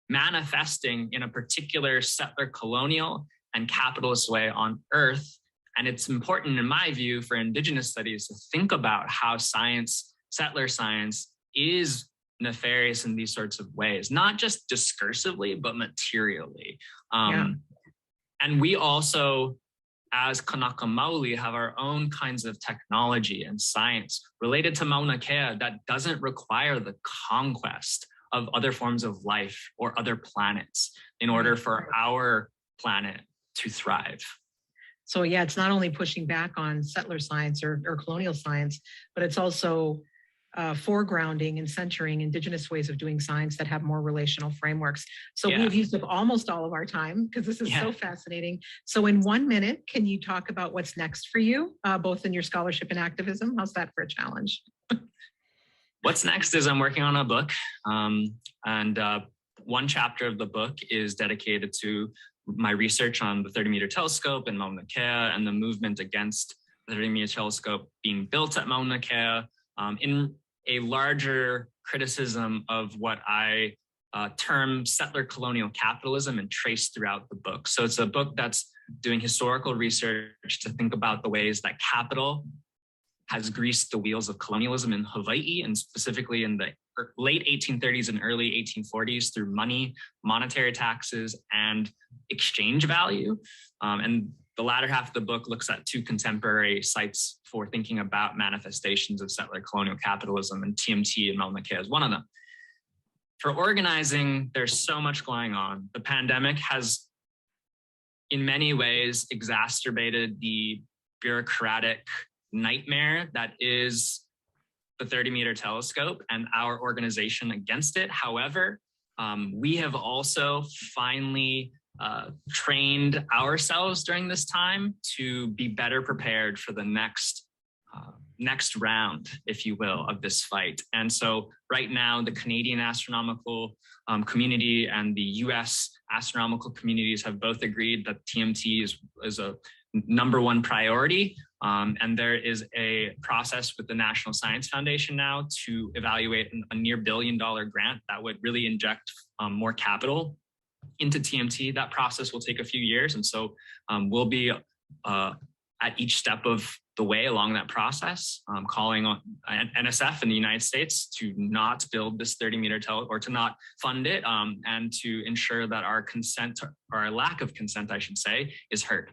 manifesting in a particular settler colonial and capitalist way on Earth. And it's important, in my view, for Indigenous studies to think about how science, settler science, is nefarious in these sorts of ways, not just discursively, but materially. And we also, as Kanaka Maoli, have our own kinds of technology and science related to Mauna Kea that doesn't require the conquest of other forms of life or other planets in order for our planet to thrive.
So yeah, it's not only pushing back on settler science or colonial science, but it's also foregrounding and centering Indigenous ways of doing science that have more relational frameworks. So we've used up almost all of our time because this is so fascinating. So in 1 minute, can you talk about what's next for you, both in your scholarship and activism? How's that for a challenge?
What's next is I'm working on a book, and one chapter of the book is dedicated to my research on the 30-meter telescope in Mauna Kea and the movement against the 30-meter telescope being built at Mauna Kea, in a larger criticism of what I term settler colonial capitalism and trace throughout the book. So it's a book that's doing historical research to think about the ways that capital has greased the wheels of colonialism in Hawaii, and specifically in the late 1830s and early 1840s through money, monetary taxes, and exchange value. And the latter half of the book looks at two contemporary sites for thinking about manifestations of settler colonial capitalism, and TMT and Mauna Kea is one of them. For organizing, there's so much going on. The pandemic has, in many ways, exacerbated the bureaucratic nightmare that is the 30-meter telescope and our organization against it. However, we have also finally trained ourselves during this time to be better prepared for the next round, if you will, of this fight. And so right now, the Canadian astronomical community and the US astronomical communities have both agreed that TMT is a #1 priority. And there is a process with the National Science Foundation now to evaluate a near $1 billion grant that would really inject more capital into TMT. That process will take a few years. And so we'll be at each step of the way along that process, calling on NSF in the United States to not build this 30-meter telescope, or to not fund it, and to ensure that our consent, or our lack of consent, I should say, is heard.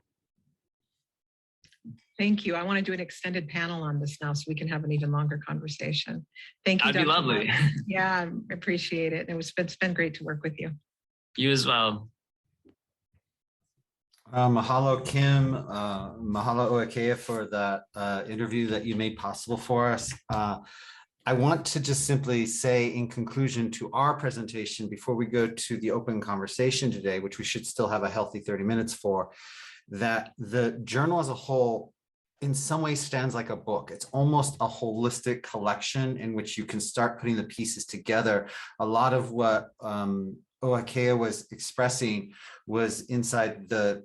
Thank you. I want to do an extended panel on this now so we can have an even longer conversation. Thank you,
That'd be lovely.
Martin. Yeah, I appreciate it. It's been great to work with you.
You as well.
Mahalo, Kim. Mahalo, Oakea, for that interview that you made possible for us. I want to just simply say, in conclusion to our presentation, before we go to the open conversation today, which we should still have a healthy 30 minutes for, that the journal as a whole in some ways stands like a book. It's almost a holistic collection in which you can start putting the pieces together. A lot of what Oakea was expressing was inside the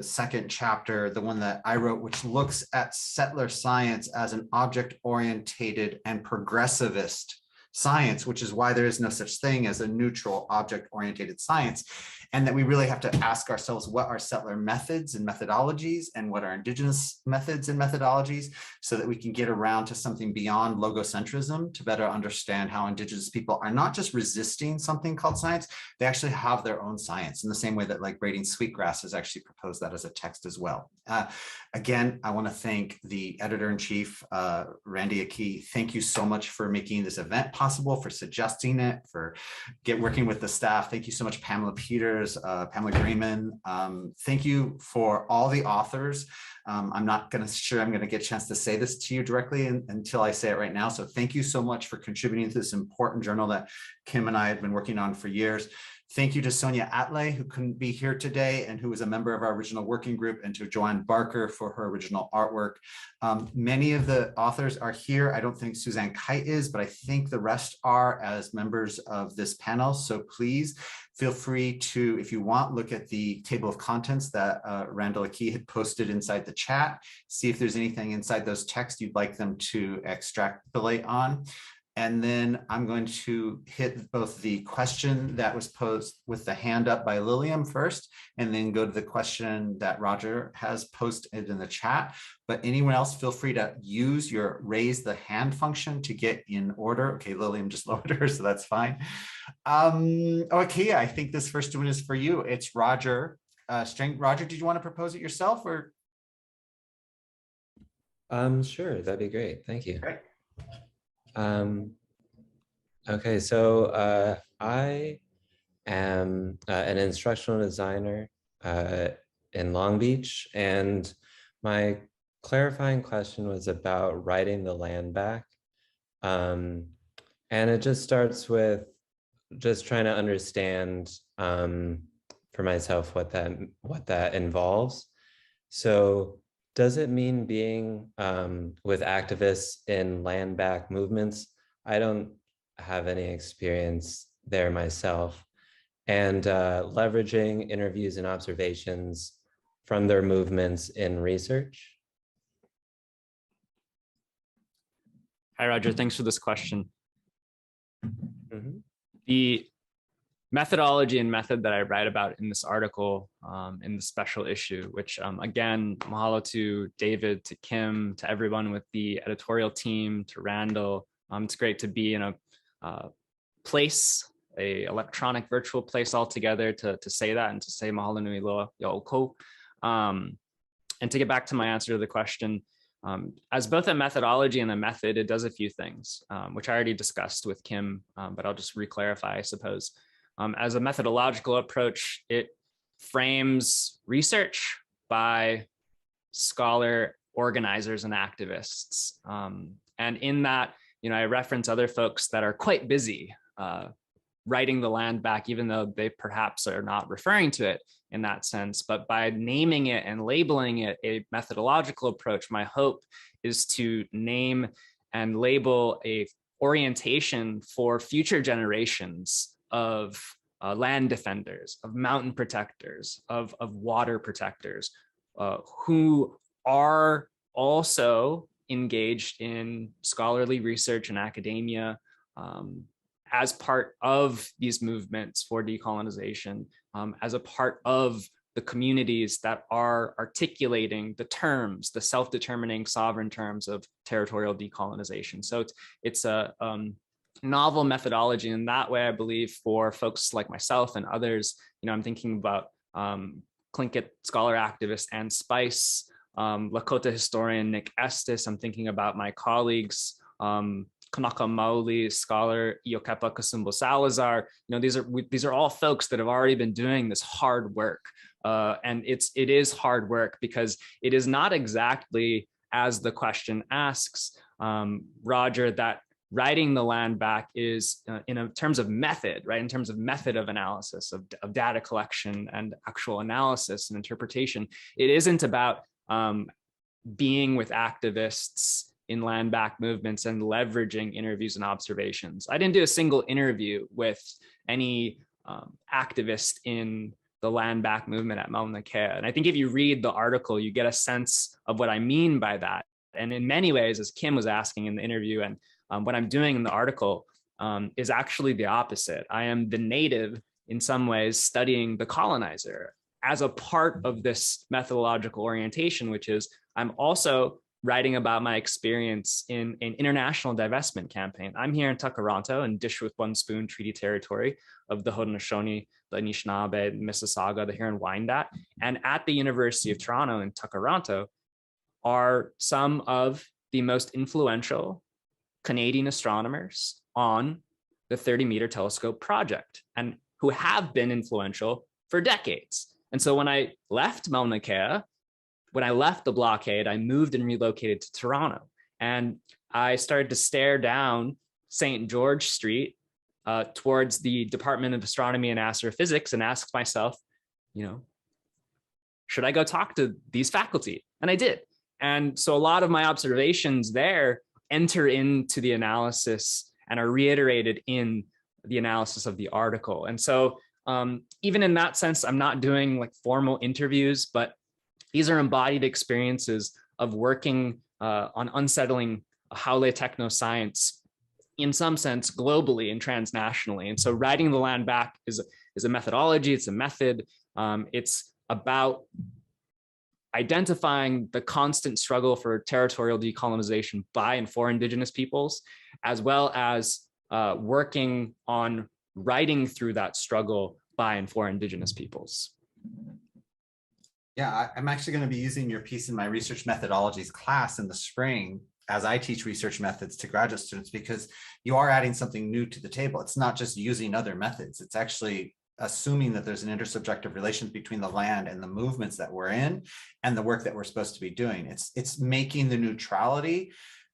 second chapter, the one that I wrote, which looks at settler science as an object-orientated and progressivist science, which is why there is no such thing as a neutral object-oriented science, and that we really have to ask ourselves what are settler methods and methodologies and what are indigenous methods and methodologies, so that we can get around to something beyond logocentrism to better understand how indigenous people are not just resisting something called science, they actually have their own science, in the same way that like Braiding Sweetgrass has actually proposed that as a text as well. Again, I want to thank the editor-in-chief, Randy Aki. Thank you so much for making this event possible, for suggesting it, for working with the staff. Thank you so much, Pamela Peters, Pamela Greenman. Thank you for all the authors. I'm not sure I'm going to get a chance to say this to you directly until I say it right now. So thank you so much for contributing to this important journal that Kim and I have been working on for years. Thank you to Sonia Atley, who couldn't be here today and who was a member of our original working group, and to Joanne Barker for her original artwork. Many of the authors are here. I don't think Suzanne Kite is, but I think the rest are as members of this panel. So please feel free to, if you want, look at the table of contents that Randall Aki had posted inside the chat. See if there's anything inside those texts you'd like them to extrapolate on. And then I'm going to hit both the question that was posed with the hand up by Lilium first, and then go to the question that Roger has posted in the chat. But anyone else, feel free to use your raise the hand function to get in order. Okay, Lilium just lowered her, so that's fine. Okay, I think this first one is for you. It's Roger. Roger, did you want to propose it yourself, or?
Sure, that'd be great. Thank you.
Great.
Okay, so I am an instructional designer in Long Beach, and my clarifying question was about writing the land back. And it just starts with just trying to understand for myself what that involves. So does it mean being with activists in land back movements? I don't have any experience there myself. And leveraging interviews and observations from their movements in research.
Hi, Roger. Thanks for this question.
Mm-hmm.
The methodology and method that I write about in this article, in the special issue, which again, mahalo to David, to Kim, to everyone with the editorial team, to Randall. It's great to be in a place, a electronic virtual place all together to say that, and to say mahalo nui loa ya'oko. And to get back to my answer to the question, as both a methodology and a method, it does a few things, which I already discussed with Kim, but I'll just re-clarify, I suppose. As a methodological approach, it frames research by scholar organizers and activists. And in that, I reference other folks that are quite busy writing the land back, even though they perhaps are not referring to it in that sense. But by naming it and labeling it a methodological approach, my hope is to name and label a orientation for future generations of land defenders, of mountain protectors, of water protectors, who are also engaged in scholarly research and academia as part of these movements for decolonization, as a part of the communities that are articulating the terms, the self-determining sovereign terms of territorial decolonization. So it's a novel methodology in that way, I believe, for folks like myself and others. I'm thinking about Tlingit scholar activist Ann Spice, Lakota historian Nick Estes. I'm thinking about my colleagues, Kanaka Maoli scholar Iokepa Kasumbo Salazar. These are all folks that have already been doing this hard work, and it is hard work because it is not exactly as the question asks, Roger, that writing the land back is in terms of method, right? In terms of method of analysis, of data collection and actual analysis and interpretation. It isn't about being with activists in land back movements and leveraging interviews and observations. I didn't do a single interview with any activist in the land back movement at Mauna Kea. And I think if you read the article, you get a sense of what I mean by that. And in many ways, as Kim was asking in the interview and what I'm doing in the article, is actually the opposite. I am the native in some ways studying the colonizer as a part of this methodological orientation, which is I'm also writing about my experience in an international divestment campaign. I'm here in Tkaronto in Dish with One Spoon Treaty Territory of the Haudenosaunee, the Anishinaabe, the Mississauga, the Huron-Wendat. And at the University of Toronto in Tkaronto are some of the most influential Canadian astronomers on the 30-meter telescope project and who have been influential for decades. And so when I left Mauna Kea, when I left the blockade, I moved and relocated to Toronto. And I started to stare down St. George Street towards the Department of Astronomy and Astrophysics and asked myself, should I go talk to these faculty? And I did. And so a lot of my observations there enter into the analysis and are reiterated in the analysis of the article. And so even in that sense, I'm not doing like formal interviews, but these are embodied experiences of working on unsettling Haole technoscience in some sense globally and transnationally. And so writing the land back is a methodology, it's a method. It's about identifying the constant struggle for territorial decolonization by and for Indigenous peoples, as well as working on writing through that struggle by and for Indigenous peoples.
Yeah, I'm actually going to be using your piece in my research methodologies class in the spring as I teach research methods to graduate students, because you are adding something new to the table. It's not just using other methods. It's actually assuming that there's an intersubjective relation between the land and the movements that we're in and the work that we're supposed to be doing. It's making the neutrality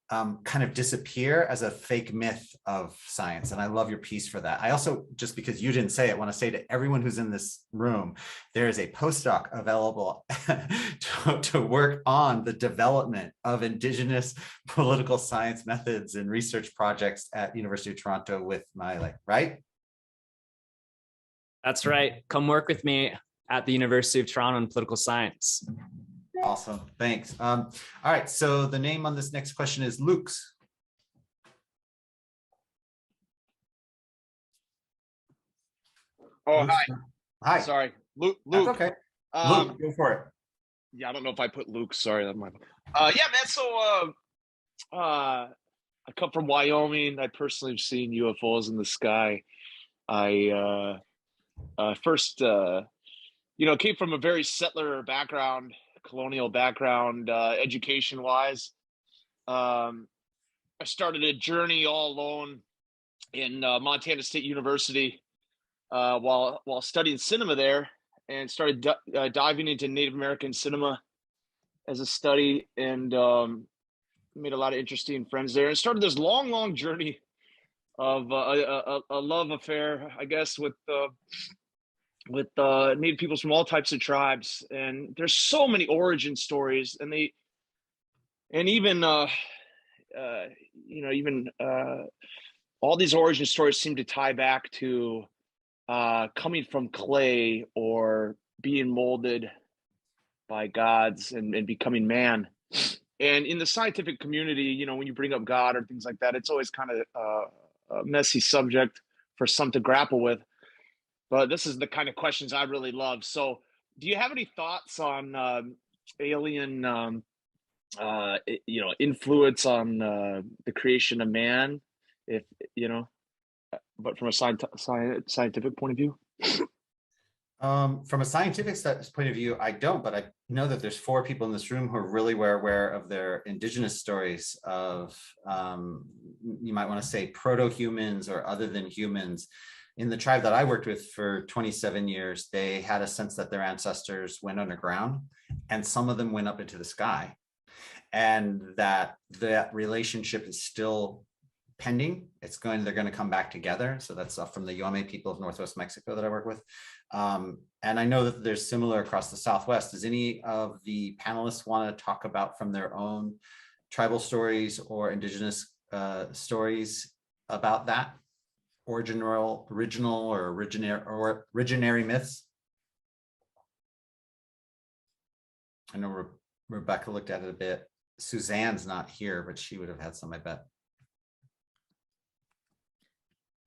kind of disappear as a fake myth of science. And I love your piece for that. I also, just because you didn't say it, want to say to everyone who's in this room, there is a postdoc available to work on the development of Indigenous political science methods and research projects at University of Toronto with Maile, right?
That's right. Come work with me at the University of Toronto in political science.
Awesome, thanks. All right, so the name on this next question is Luke's.
Oh,
Luke's.
hi.
Hi.
Sorry, Luke.
That's okay. Luke, go for it.
Yeah, I don't know if I put Luke. Sorry, that's my. Yeah, man. So, I come from Wyoming. I personally have seen UFOs in the sky. I first, came from a very settler background, colonial background, education-wise. I started a journey all alone in Montana State University while studying cinema there, and started diving into Native American cinema as a study, and made a lot of interesting friends there, and started this long journey of a love affair, I guess, with Native peoples from all types of tribes. And there's so many origin stories, and even all these origin stories seem to tie back to coming from clay or being molded by gods and becoming man. And in the scientific community, when you bring up God or things like that, it's always kind of a messy subject for some to grapple with. But this is the kind of questions I really love. So do you have any thoughts on alien, influence on the creation of man, but from a scientific point of view?
From a scientific point of view, I don't, but I know that there's 4 people in this room who are really aware of their Indigenous stories of, you might want to say, proto-humans or other than humans. In the tribe that I worked with for 27 years, they had a sense that their ancestors went underground, and some of them went up into the sky, and that relationship is still pending. They're going to come back together. So that's from the Yome people of Northwest Mexico that I work with. And I know that there's similar across the Southwest. Does any of the panelists want to talk about from their own tribal stories or Indigenous stories about that? Original or originary myths? I know Rebecca looked at it a bit. Suzanne's not here, but she would have had some, I bet.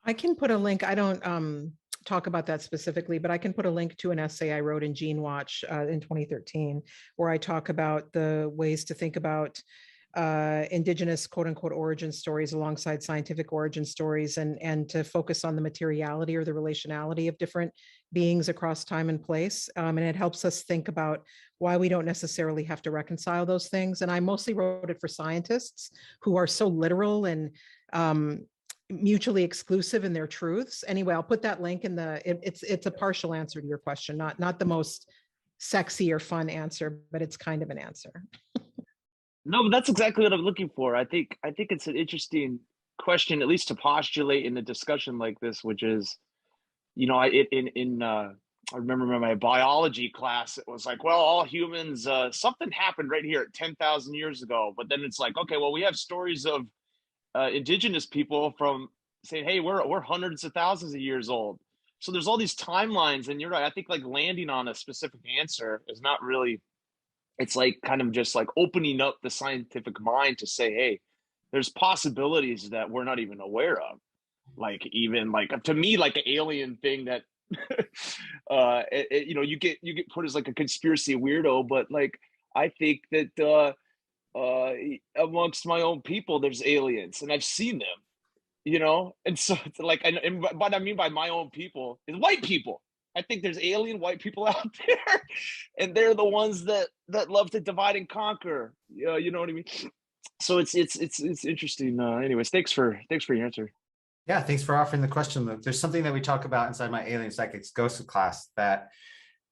I can put a link. I don't talk about that specifically, but I can put a link to an essay I wrote in Gene Watch in 2013, where I talk about the ways to think about indigenous quote unquote origin stories alongside scientific origin stories, and to focus on the materiality or the relationality of different beings across time and place. And it helps us think about why we don't necessarily have to reconcile those things. And I mostly wrote it for scientists who are so literal and mutually exclusive in their truths. Anyway, I'll put that link in the, it's a partial answer to your question, not the most sexy or fun answer, but it's kind of an answer.
No, but that's exactly what I'm looking for. I think it's an interesting question, at least to postulate in a discussion like this, which is, you know, I remember in my biology class, it was like, well, all humans, something happened right here at 10,000 years ago. But then it's like, okay, well, we have stories of indigenous people from saying, hey, we're hundreds of thousands of years old. So there's all these timelines, and you're right. I think like landing on a specific answer is not really, it's like kind of just like opening up the scientific mind to say, hey, there's possibilities that we're not even aware of. Like even like, to me, like an alien thing that you know, you get put as like a conspiracy weirdo, but like I think that amongst my own people there's aliens, and I've seen them, you know. And so it's like, and what I mean by my own people is white people. I think there's alien white people out there, and they're the ones that love to divide and conquer. You know what I mean? So it's interesting. Anyways, thanks for your answer.
Yeah, thanks for offering the question, Luke. There's something that we talk about inside my Alien Psychics Ghost class, that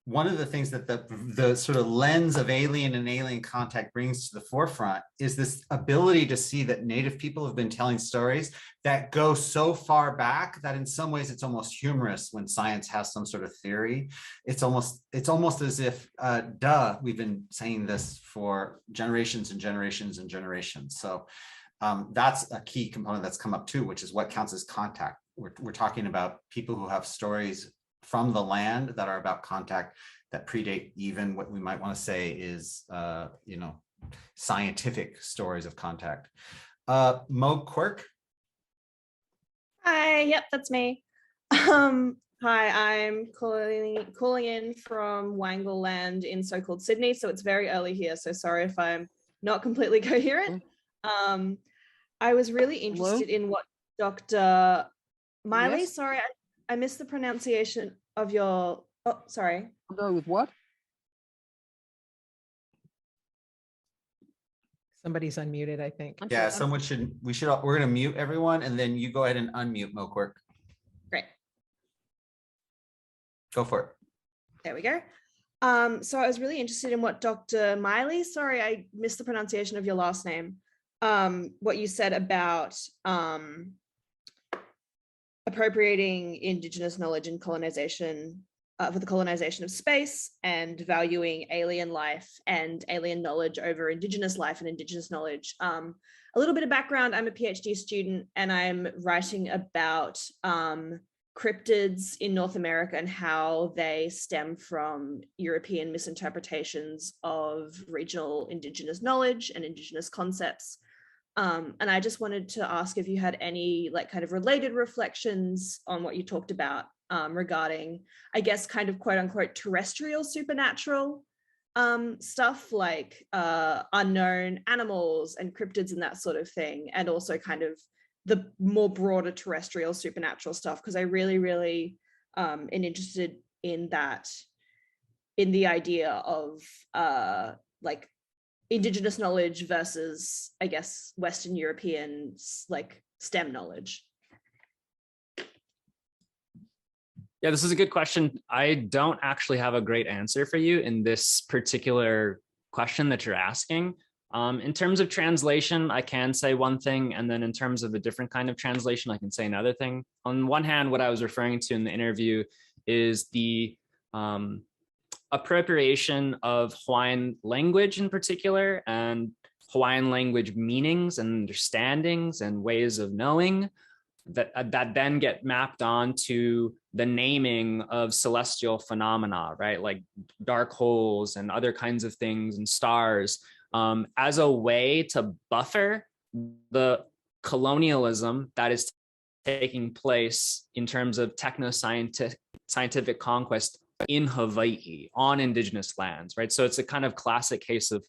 one of the things that the sort of lens of alien and alien contact brings to the forefront is this ability to see that Native people have been telling stories that go so far back that in some ways it's almost humorous when science has some sort of theory. It's almost as if, we've been saying this for generations and generations and generations. So that's a key component that's come up too, which is what counts as contact. We're talking about people who have stories from the land that are about contact that predate even what we might want to say is, you know, scientific stories of contact. Mo Quirk.
Hi, yep, that's me. Hi, I'm calling in from Wangal Land in so-called Sydney, so it's very early here, so sorry if I'm not completely coherent. I was really interested in what Dr. Miley,
Yes?
sorry, I missed the pronunciation of your, oh, sorry.
Go with what?
Somebody's unmuted, I think.
Yeah, we're gonna mute everyone, and then you go ahead and unmute Mo Quirk.
Great.
Go for it.
There we go. So I was really interested in what Dr. Miley, sorry, I missed the pronunciation of your last name. What you said about appropriating Indigenous knowledge and colonization for the colonization of space, and valuing alien life and alien knowledge over Indigenous life and Indigenous knowledge. A little bit of background, I'm a PhD student and I'm writing about cryptids in North America and how they stem from European misinterpretations of regional Indigenous knowledge and Indigenous concepts. And I just wanted to ask if you had any like kind of related reflections on what you talked about regarding, I guess, kind of quote unquote terrestrial supernatural stuff like unknown animals and cryptids and that sort of thing, and also kind of the more broader terrestrial supernatural stuff, because I really am interested in that, in the idea of like Indigenous knowledge versus, I guess, Western European like STEM knowledge.
Yeah, this is a good question. I don't actually have a great answer for you in this particular question that you're asking. In terms of translation, I can say one thing, and then in terms of a different kind of translation, I can say another thing. On one hand, what I was referring to in the interview is the appropriation of Hawaiian language in particular, and Hawaiian language meanings and understandings and ways of knowing that then get mapped onto the naming of celestial phenomena, right? Like dark holes and other kinds of things and stars, as a way to buffer the colonialism that is taking place in terms of scientific conquest in Hawaii on indigenous lands, right? So it's a kind of classic case of,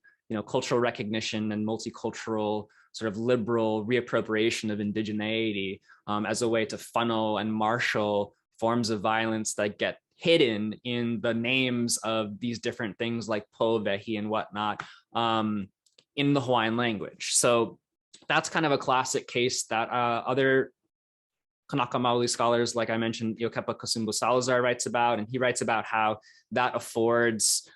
cultural recognition and multicultural sort of liberal reappropriation of indigeneity as a way to funnel and marshal forms of violence that get hidden in the names of these different things like po, vehi, and whatnot in the Hawaiian language. So that's kind of a classic case that other Kanaka Maoli scholars, like I mentioned, Iokepa Kasumbu Salazar writes about, and he writes about how that affords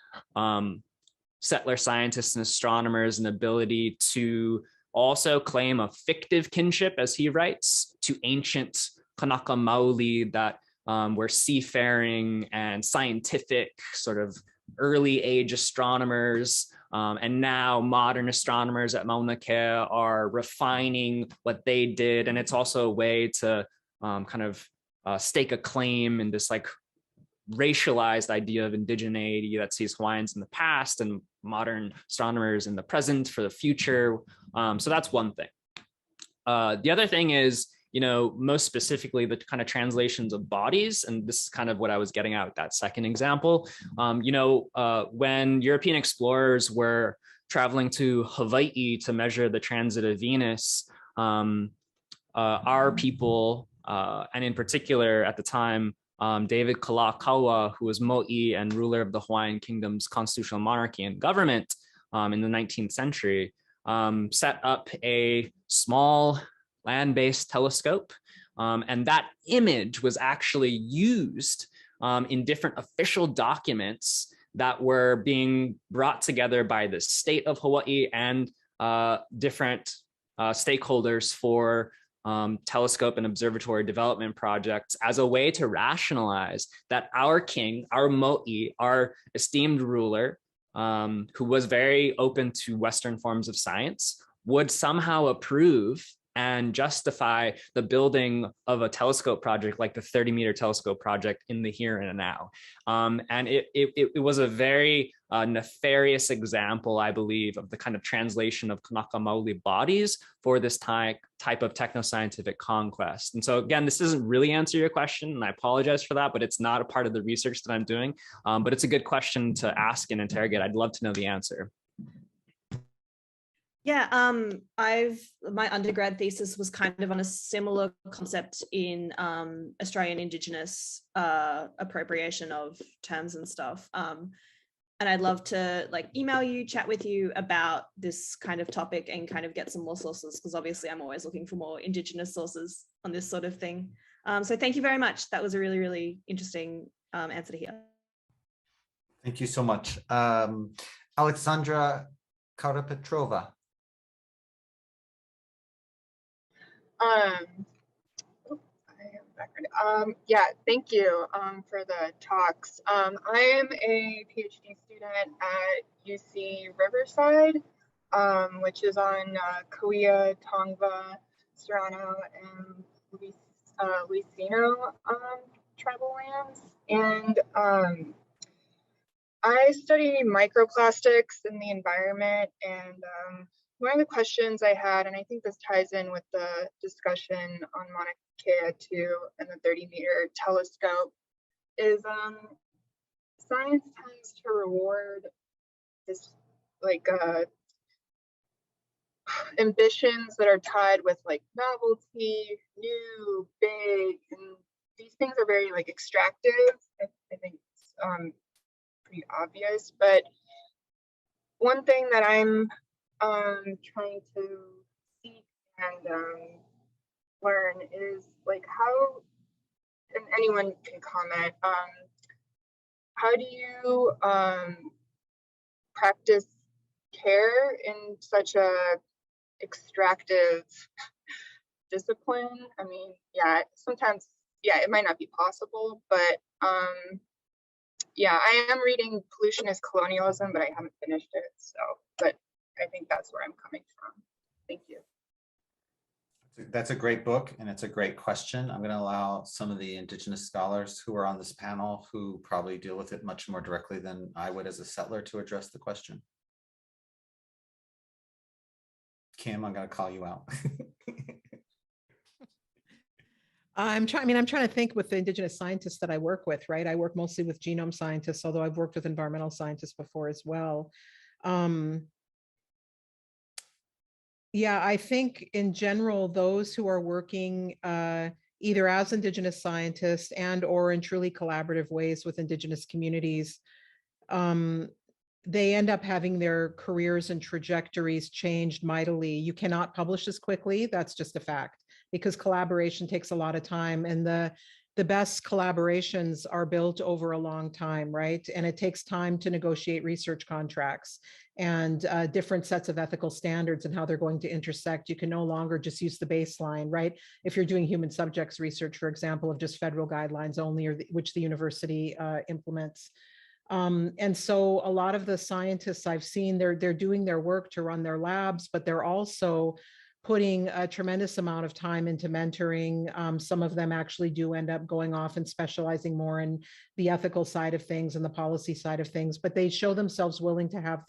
settler scientists and astronomers an ability to also claim a fictive kinship, as he writes, to ancient Kanaka Maoli that were seafaring and scientific sort of early age astronomers. And now modern astronomers at Mauna Kea are refining what they did. And it's also a way to kind of stake a claim in this like racialized idea of indigeneity that sees Hawaiians in the past and modern astronomers in the present for the future. So that's one thing. The other thing is, most specifically the kind of translations of bodies. And this is kind of what I was getting at with that second example. When European explorers were traveling to Hawaii to measure the transit of Venus, our people, and in particular at the time, David Kalakaua, who was mo'i and ruler of the Hawaiian Kingdom's constitutional monarchy and government in the 19th century, set up a small land-based telescope. And that image was actually used in different official documents that were being brought together by the state of Hawaii and different stakeholders for telescope and observatory development projects as a way to rationalize that our king, our mo'i, our esteemed ruler, who was very open to Western forms of science, would somehow approve and justify the building of a telescope project like the 30-meter telescope project in the here and now. And it was a very nefarious example, I believe, of the kind of translation of Kanaka Maoli bodies for this type of technoscientific conquest. And so again, this doesn't really answer your question, and I apologize for that, but it's not a part of the research that I'm doing. But it's a good question to ask and interrogate. I'd love to know the answer.
Yeah, my undergrad thesis was kind of on a similar concept in Australian Indigenous appropriation of terms and stuff. And I'd love to email you, chat with you about this kind of topic and kind of get some more sources, because obviously I'm always looking for more Indigenous sources on this sort of thing. So thank you very much. That was a really, really interesting answer to hear.
Thank you so much. Alexandra Karapetrova.
Yeah, thank you for the talks. I am a PhD student at UC Riverside, which is on Kauai, Tongva, Serrano, and Lucino tribal lands. And I study microplastics in the environment, and one of the questions I had, and I think this ties in with the discussion on Mauna Kea 2 and the 30-meter telescope, is science tends to reward this ambitions that are tied with novelty, new, big, and these things are very extractive. I think it's pretty obvious, but one thing that I'm trying to seek and learn is how, and anyone can comment, how do you practice care in such a extractive discipline? I mean, yeah, sometimes, yeah, it might not be possible, but yeah, I am reading Pollution is Colonialism, but I haven't finished it, so, but I think that's where I'm coming from. Thank you.
That's a great book, and it's a great question. I'm going to allow some of the Indigenous scholars who are on this panel, who probably deal with it much more directly than I would as a settler, to address the question. Kim, I'm going to call you out.
I'm trying to think with the Indigenous scientists that I work with, right? I work mostly with genome scientists, although I've worked with environmental scientists before as well. Yeah, I think in general, those who are working either as Indigenous scientists and or in truly collaborative ways with Indigenous communities, they end up having their careers and trajectories changed mightily. You cannot publish as quickly. That's just a fact, because collaboration takes a lot of time, and the best collaborations are built over a long time, right? And it takes time to negotiate research contracts and different sets of ethical standards and how they're going to intersect. You can no longer just use the baseline, right? If you're doing human subjects research, for example, of just federal guidelines only, or which the university implements. And so a lot of the scientists I've seen, they're doing their work to run their labs, but they're also putting a tremendous amount of time into mentoring. Some of them actually do end up going off and specializing more in the ethical side of things and the policy side of things, but they show themselves willing to have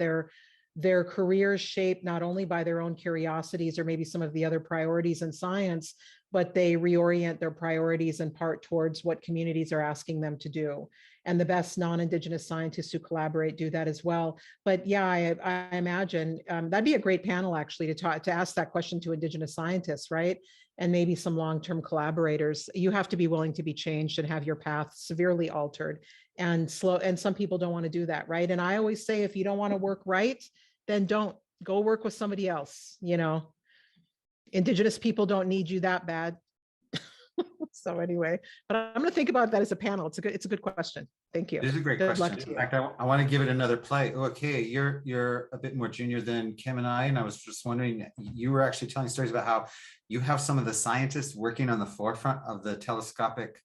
their careers shaped not only by their own curiosities or maybe some of the other priorities in science, but they reorient their priorities in part towards what communities are asking them to do. And the best non-Indigenous scientists who collaborate do that as well. But yeah, I imagine that'd be a great panel actually to ask that question to Indigenous scientists, right? And maybe some long-term collaborators. You have to be willing to be changed and have your path severely altered and slow. And some people don't want to do that, right? And I always say, if you don't want to work right, then don't go work with somebody else. You know, Indigenous people don't need you that bad. So anyway, but I'm going to think about that as a panel. It's a good question. Thank you.
It is a great
Good luck
question.
to
In
you.
fact, I want to give it another play. Okay, you're a bit more junior than Kim and I was just wondering, you were actually telling stories about how you have some of the scientists working on the forefront of the telescopic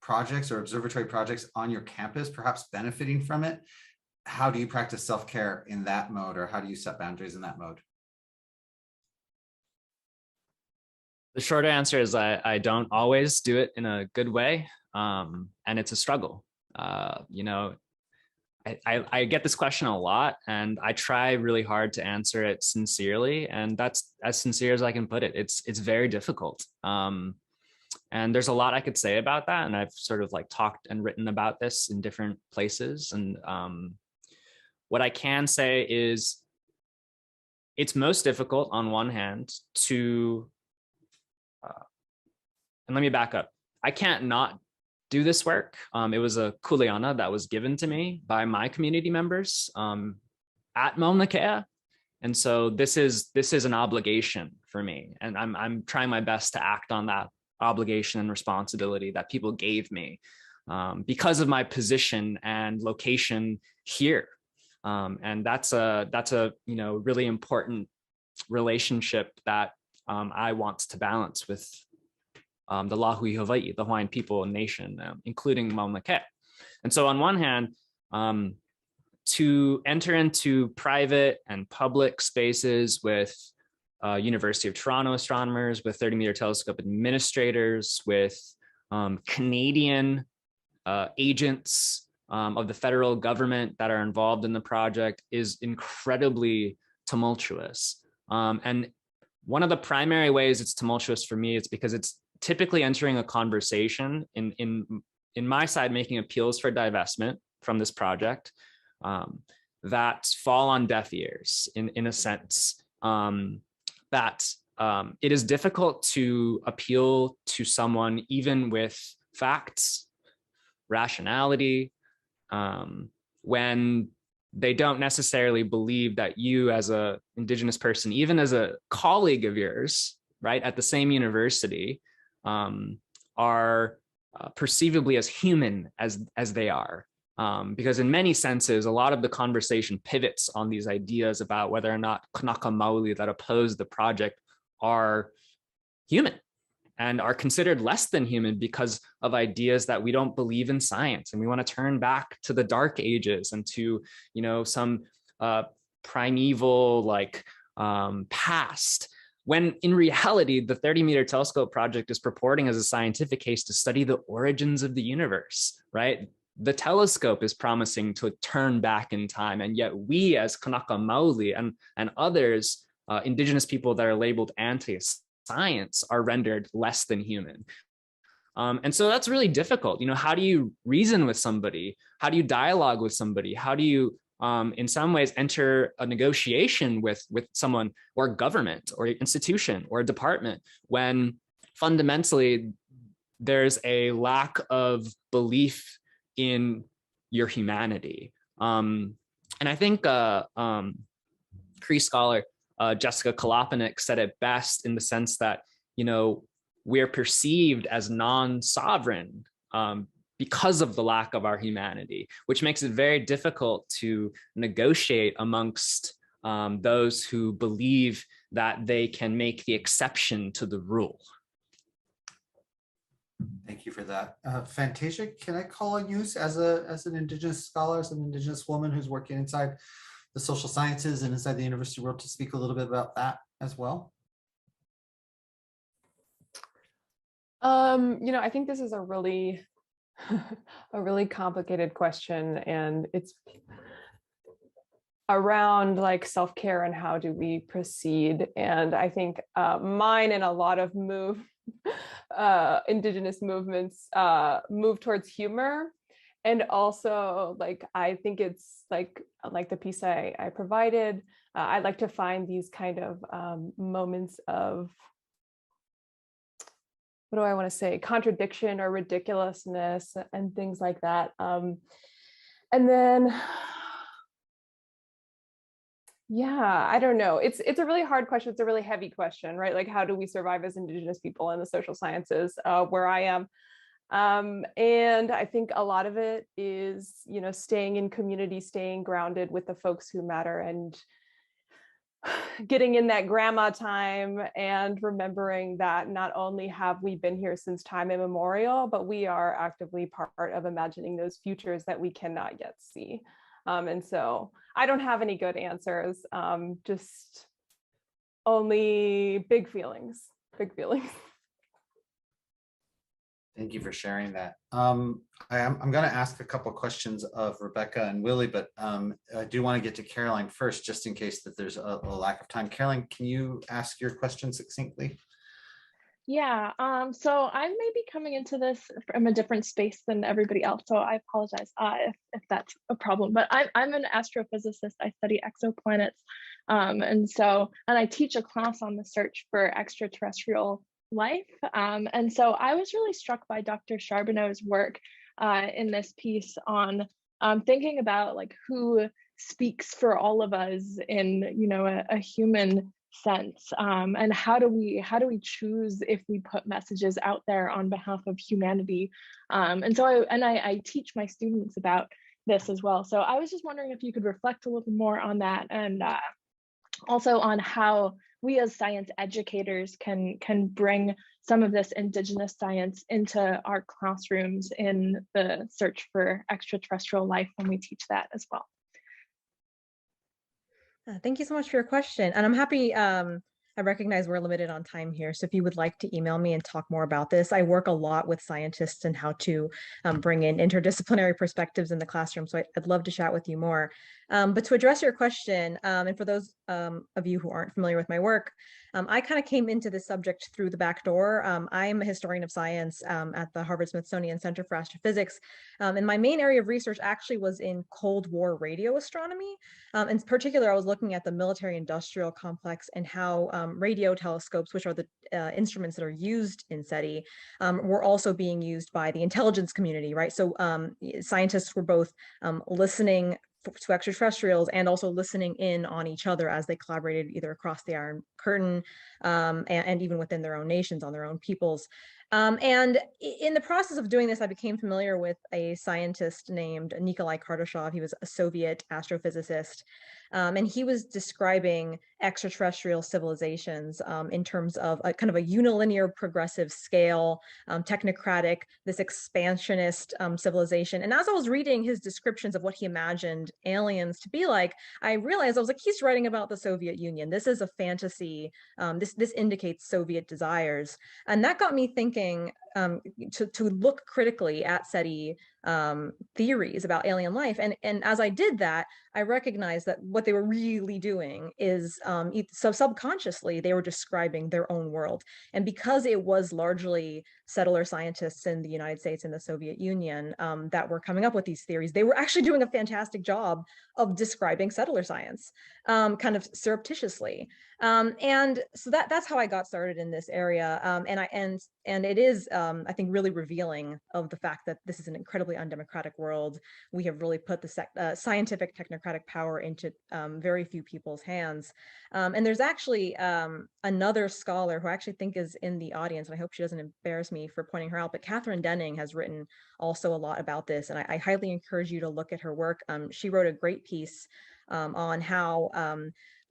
projects or observatory projects on your campus, perhaps benefiting from it. How do you practice self-care in that mode, or how do you set boundaries in that mode?
The short answer is I don't always do it in a good way, and it's a struggle. You know, I get this question a lot, and I try really hard to answer it sincerely, and that's as sincere as I can put it. It's very difficult, and there's a lot I could say about that, and I've sort of like talked and written about this in different places. And what I can say is it's most difficult on one hand to and let me back up. I can't not do this work. It was a kuleana that was given to me by my community members at Mauna Kea. And so this is an obligation for me. And I'm trying my best to act on that obligation and responsibility that people gave me because of my position and location here. And that's a really important relationship that I want to balance with the Lahui Hawaii, the Hawaiian people and nation, including Mauna Kea. And so on one hand, to enter into private and public spaces with University of Toronto astronomers, with 30-meter telescope administrators, with Canadian agents of the federal government that are involved in the project is incredibly tumultuous. And one of the primary ways it's tumultuous for me is because it's typically entering a conversation in my side, making appeals for divestment from this project that fall on deaf ears in a sense, that it is difficult to appeal to someone even with facts, rationality, when they don't necessarily believe that you as a Indigenous person, even as a colleague of yours, right, at the same university, are perceivably as human as they are. Because in many senses, a lot of the conversation pivots on these ideas about whether or not Kanaka Maoli that oppose the project are human and are considered less than human because of ideas that we don't believe in science. And we want to turn back to the dark ages and to, some primeval past. When in reality, the 30-meter telescope project is purporting as a scientific case to study the origins of the universe, right? The telescope is promising to turn back in time. And yet we as Kanaka Maoli and others, Indigenous people that are labeled anti-science are rendered less than human. And so that's really difficult. How do you reason with somebody? How do you dialogue with somebody? How do you, in some ways, enter a negotiation with someone or government or institution or a department when fundamentally there's a lack of belief in your humanity? And I think Cree scholar Jessica Kolopanik said it best in the sense that, we're perceived as non-sovereign because of the lack of our humanity, which makes it very difficult to negotiate amongst those who believe that they can make the exception to the rule.
Thank you for that. Fantasia, can I call on you as an Indigenous scholar, as an Indigenous woman who's working inside the social sciences and inside the university world to speak a little bit about that as well?
I think this is a really complicated question, and it's around like self-care and how do we proceed. And I think mine and a lot of Indigenous movements move towards humor. And also, like, I think it's like the piece I provided, I like to find these kind of moments of, what do I want to say, contradiction or ridiculousness and things like that. And then, yeah, I don't know. It's a really hard question. It's a really heavy question, right? Like, how do we survive as Indigenous people in the social sciences where I am? And I think a lot of it is, staying in community, staying grounded with the folks who matter, and getting in that grandma time and remembering that not only have we been here since time immemorial, but we are actively part of imagining those futures that we cannot yet see. And so I don't have any good answers, just only big feelings.
Thank you for sharing that. I'm going to ask a couple of questions of Rebecca and Willie, but I do want to get to Caroline first, just in case that there's a lack of time. Caroline, can you ask your question succinctly?
Yeah, so I may be coming into this from a different space than everybody else, so I apologize if that's a problem. But I'm an astrophysicist. I study exoplanets, and I teach a class on the search for extraterrestrial life. And so I was really struck by Dr. Charbonneau's work in this piece on thinking about like who speaks for all of us in a human sense, and how do we choose if we put messages out there on behalf of humanity. And so I teach my students about this as well. So I was just wondering if you could reflect a little more on that, and also on how we as science educators can bring some of this Indigenous science into our classrooms in the search for extraterrestrial life when we teach that as well.
Thank you so much for your question. And I'm happy, I recognize we're limited on time here. So if you would like to email me and talk more about this, I work a lot with scientists and how to bring in interdisciplinary perspectives in the classroom. So I'd love to chat with you more. But to address your question, and for those of you who aren't familiar with my work, I kind of came into this subject through the back door. I'm a historian of science at the Harvard-Smithsonian Center for Astrophysics. And my main area of research actually was in Cold War radio astronomy. In particular, I was looking at the military-industrial complex and how radio telescopes, which are the instruments that are used in SETI, were also being used by the intelligence community, right? So scientists were both listening to extraterrestrials and also listening in on each other as they collaborated either across the Iron Curtain and even within their own nations, on their own peoples. And in the process of doing this, I became familiar with a scientist named Nikolai Kardashev. He was a Soviet astrophysicist, and he was describing extraterrestrial civilizations in terms of a kind of a unilinear progressive scale, technocratic, this expansionist civilization. And as I was reading his descriptions of what he imagined aliens to be like, I realized, I was like, he's writing about the Soviet Union. This is a fantasy. This indicates Soviet desires. And that got me thinking, to look critically at SETI theories about alien life. And as I did that, I recognized that what they were really doing is, so subconsciously, they were describing their own world. And because it was largely settler scientists in the United States and the Soviet Union that were coming up with these theories, they were actually doing a fantastic job of describing settler science, kind of surreptitiously. And so that's how I got started in this area. And it is, I think, really revealing of the fact that this is an incredibly undemocratic world. We have really put the scientific technocratic power into very few people's hands. And there's actually another scholar who I actually think is in the audience, and I hope she doesn't embarrass me for pointing her out, but Catherine Denning has written also a lot about this, and I highly encourage you to look at her work. She wrote a great piece on how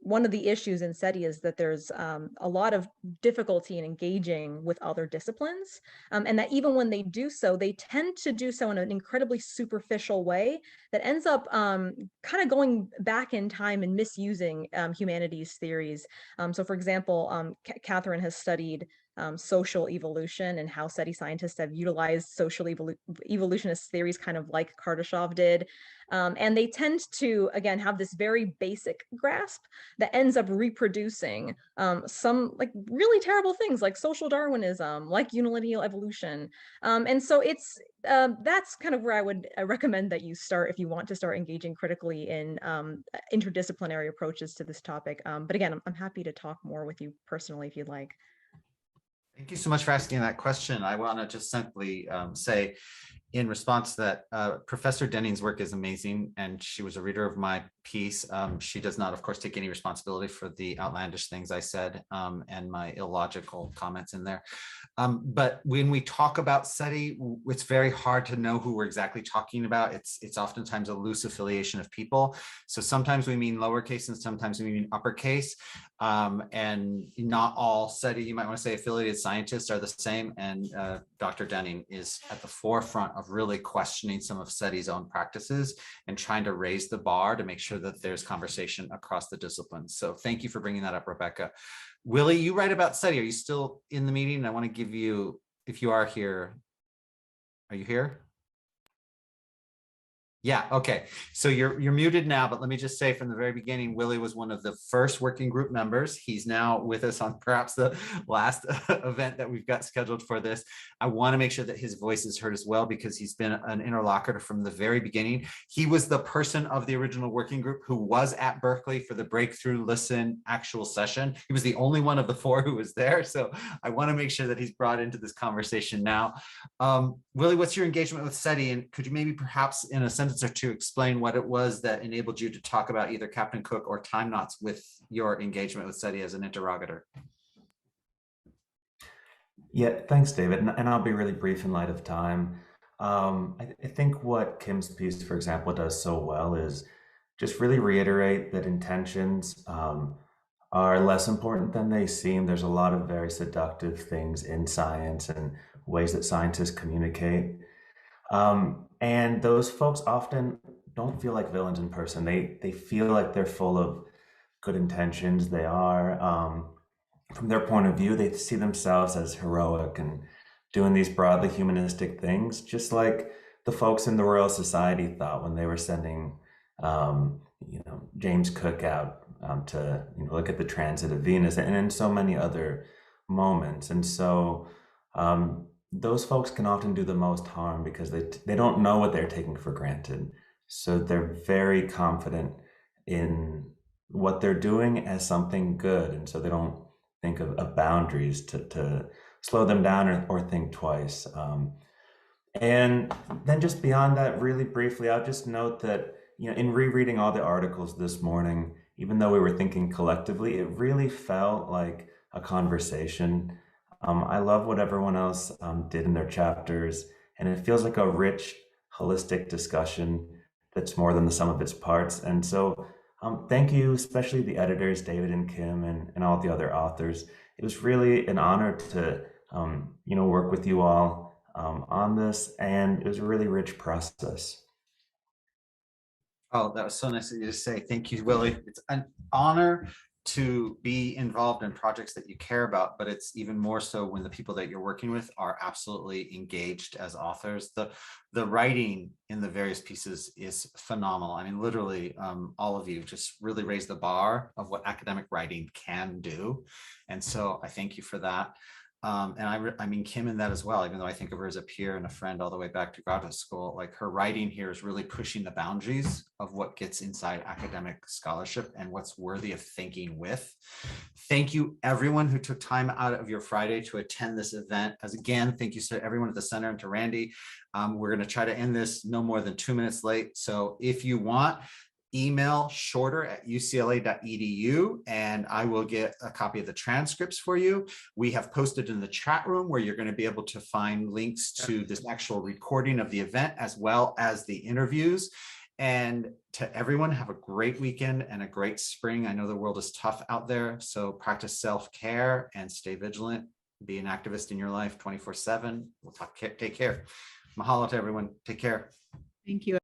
one of the issues in SETI is that there's a lot of difficulty in engaging with other disciplines, and that even when they do so, they tend to do so in an incredibly superficial way that ends up kind of going back in time and misusing humanities theories. So for example, Catherine has studied social evolution and how SETI scientists have utilized social evolutionist theories, kind of like Kardashev did. And they tend to, again, have this very basic grasp that ends up reproducing some like really terrible things like social Darwinism, like unilineal evolution. And so it's, that's kind of where I would recommend that you start if you want to start engaging critically in interdisciplinary approaches to this topic. But again, I'm happy to talk more with you personally if you'd like.
Thank you so much for asking that question. I want to just simply say, in response to that, Professor Denning's work is amazing, and she was a reader of my piece. She does not, of course, take any responsibility for the outlandish things I said and my illogical comments in there. But when we talk about SETI, it's very hard to know who we're exactly talking about. It's oftentimes a loose affiliation of people. So sometimes we mean lowercase and sometimes we mean uppercase. And not all SETI, you might want to say, affiliated scientists are the same. And Dr. Denning is at the forefront of really questioning some of SETI's own practices and trying to raise the bar to make sure that there's conversation across the disciplines. So thank you for bringing that up, Rebecca. Willie, you write about SETI. Are you still in the meeting? I want to give you, if you are here, are you here? Yeah, okay. So you're muted now, but let me just say from the very beginning, Willie was one of the first working group members. He's now with us on perhaps the last event that we've got scheduled for this. I want to make sure that his voice is heard as well, because he's been an interlocutor from the very beginning. He was the person of the original working group who was at Berkeley for the Breakthrough Listen actual session. He was the only one of the four who was there. So I want to make sure that he's brought into this conversation now. Willie, what's your engagement with SETI? And could you maybe perhaps in a sentence or two explain what it was that enabled you to talk about either Captain Cook or Time Knots with your engagement with SETI as an interrogator?
Yeah, thanks, David. And I'll be really brief in light of time. I think what Kim's piece, for example, does so well is just really reiterate that intentions are less important than they seem. There's a lot of very seductive things in science and ways that scientists communicate. And those folks often don't feel like villains in person. They feel like they're full of good intentions. They are, from their point of view, they see themselves as heroic and doing these broadly humanistic things, just like the folks in the Royal Society thought when they were sending, James Cook out to look at the transit of Venus, and in so many other moments. And so those folks can often do the most harm because they don't know what they're taking for granted. So they're very confident in what they're doing as something good. And so they don't think of boundaries to slow them down or think twice. And then just beyond that, really briefly, I'll just note that, in rereading all the articles this morning, even though we were thinking collectively, it really felt like a conversation. I love what everyone else did in their chapters, and it feels like a rich, holistic discussion that's more than the sum of its parts. And so thank you, especially the editors, David and Kim, and all the other authors. It was really an honor to work with you all on this, and it was a really rich process.
Oh, that was so nice of you to say. Thank you, Willie. It's an honor to be involved in projects that you care about, but it's even more so when the people that you're working with are absolutely engaged as authors. The writing in the various pieces is phenomenal. I mean, literally, all of you just really raised the bar of what academic writing can do. And so I thank you for that. And I mean, Kim in that as well, even though I think of her as a peer and a friend all the way back to graduate school, like her writing here is really pushing the boundaries of what gets inside academic scholarship and what's worthy of thinking with. Thank you everyone who took time out of your Friday to attend this event. As again, thank you to everyone at the center and to Randy. We're going to try to end this no more than 2 minutes late. So if you want, email shorter@ucla.edu and I will get a copy of the transcripts for you. We have posted in the chat room where you're going to be able to find links to this actual recording of the event as well as the interviews. And to everyone, have a great weekend and a great spring. I know the world is tough out there, so practice self-care and stay vigilant. Be an activist in your life 24/7. We'll take care. Mahalo to everyone. Take care.
Thank you.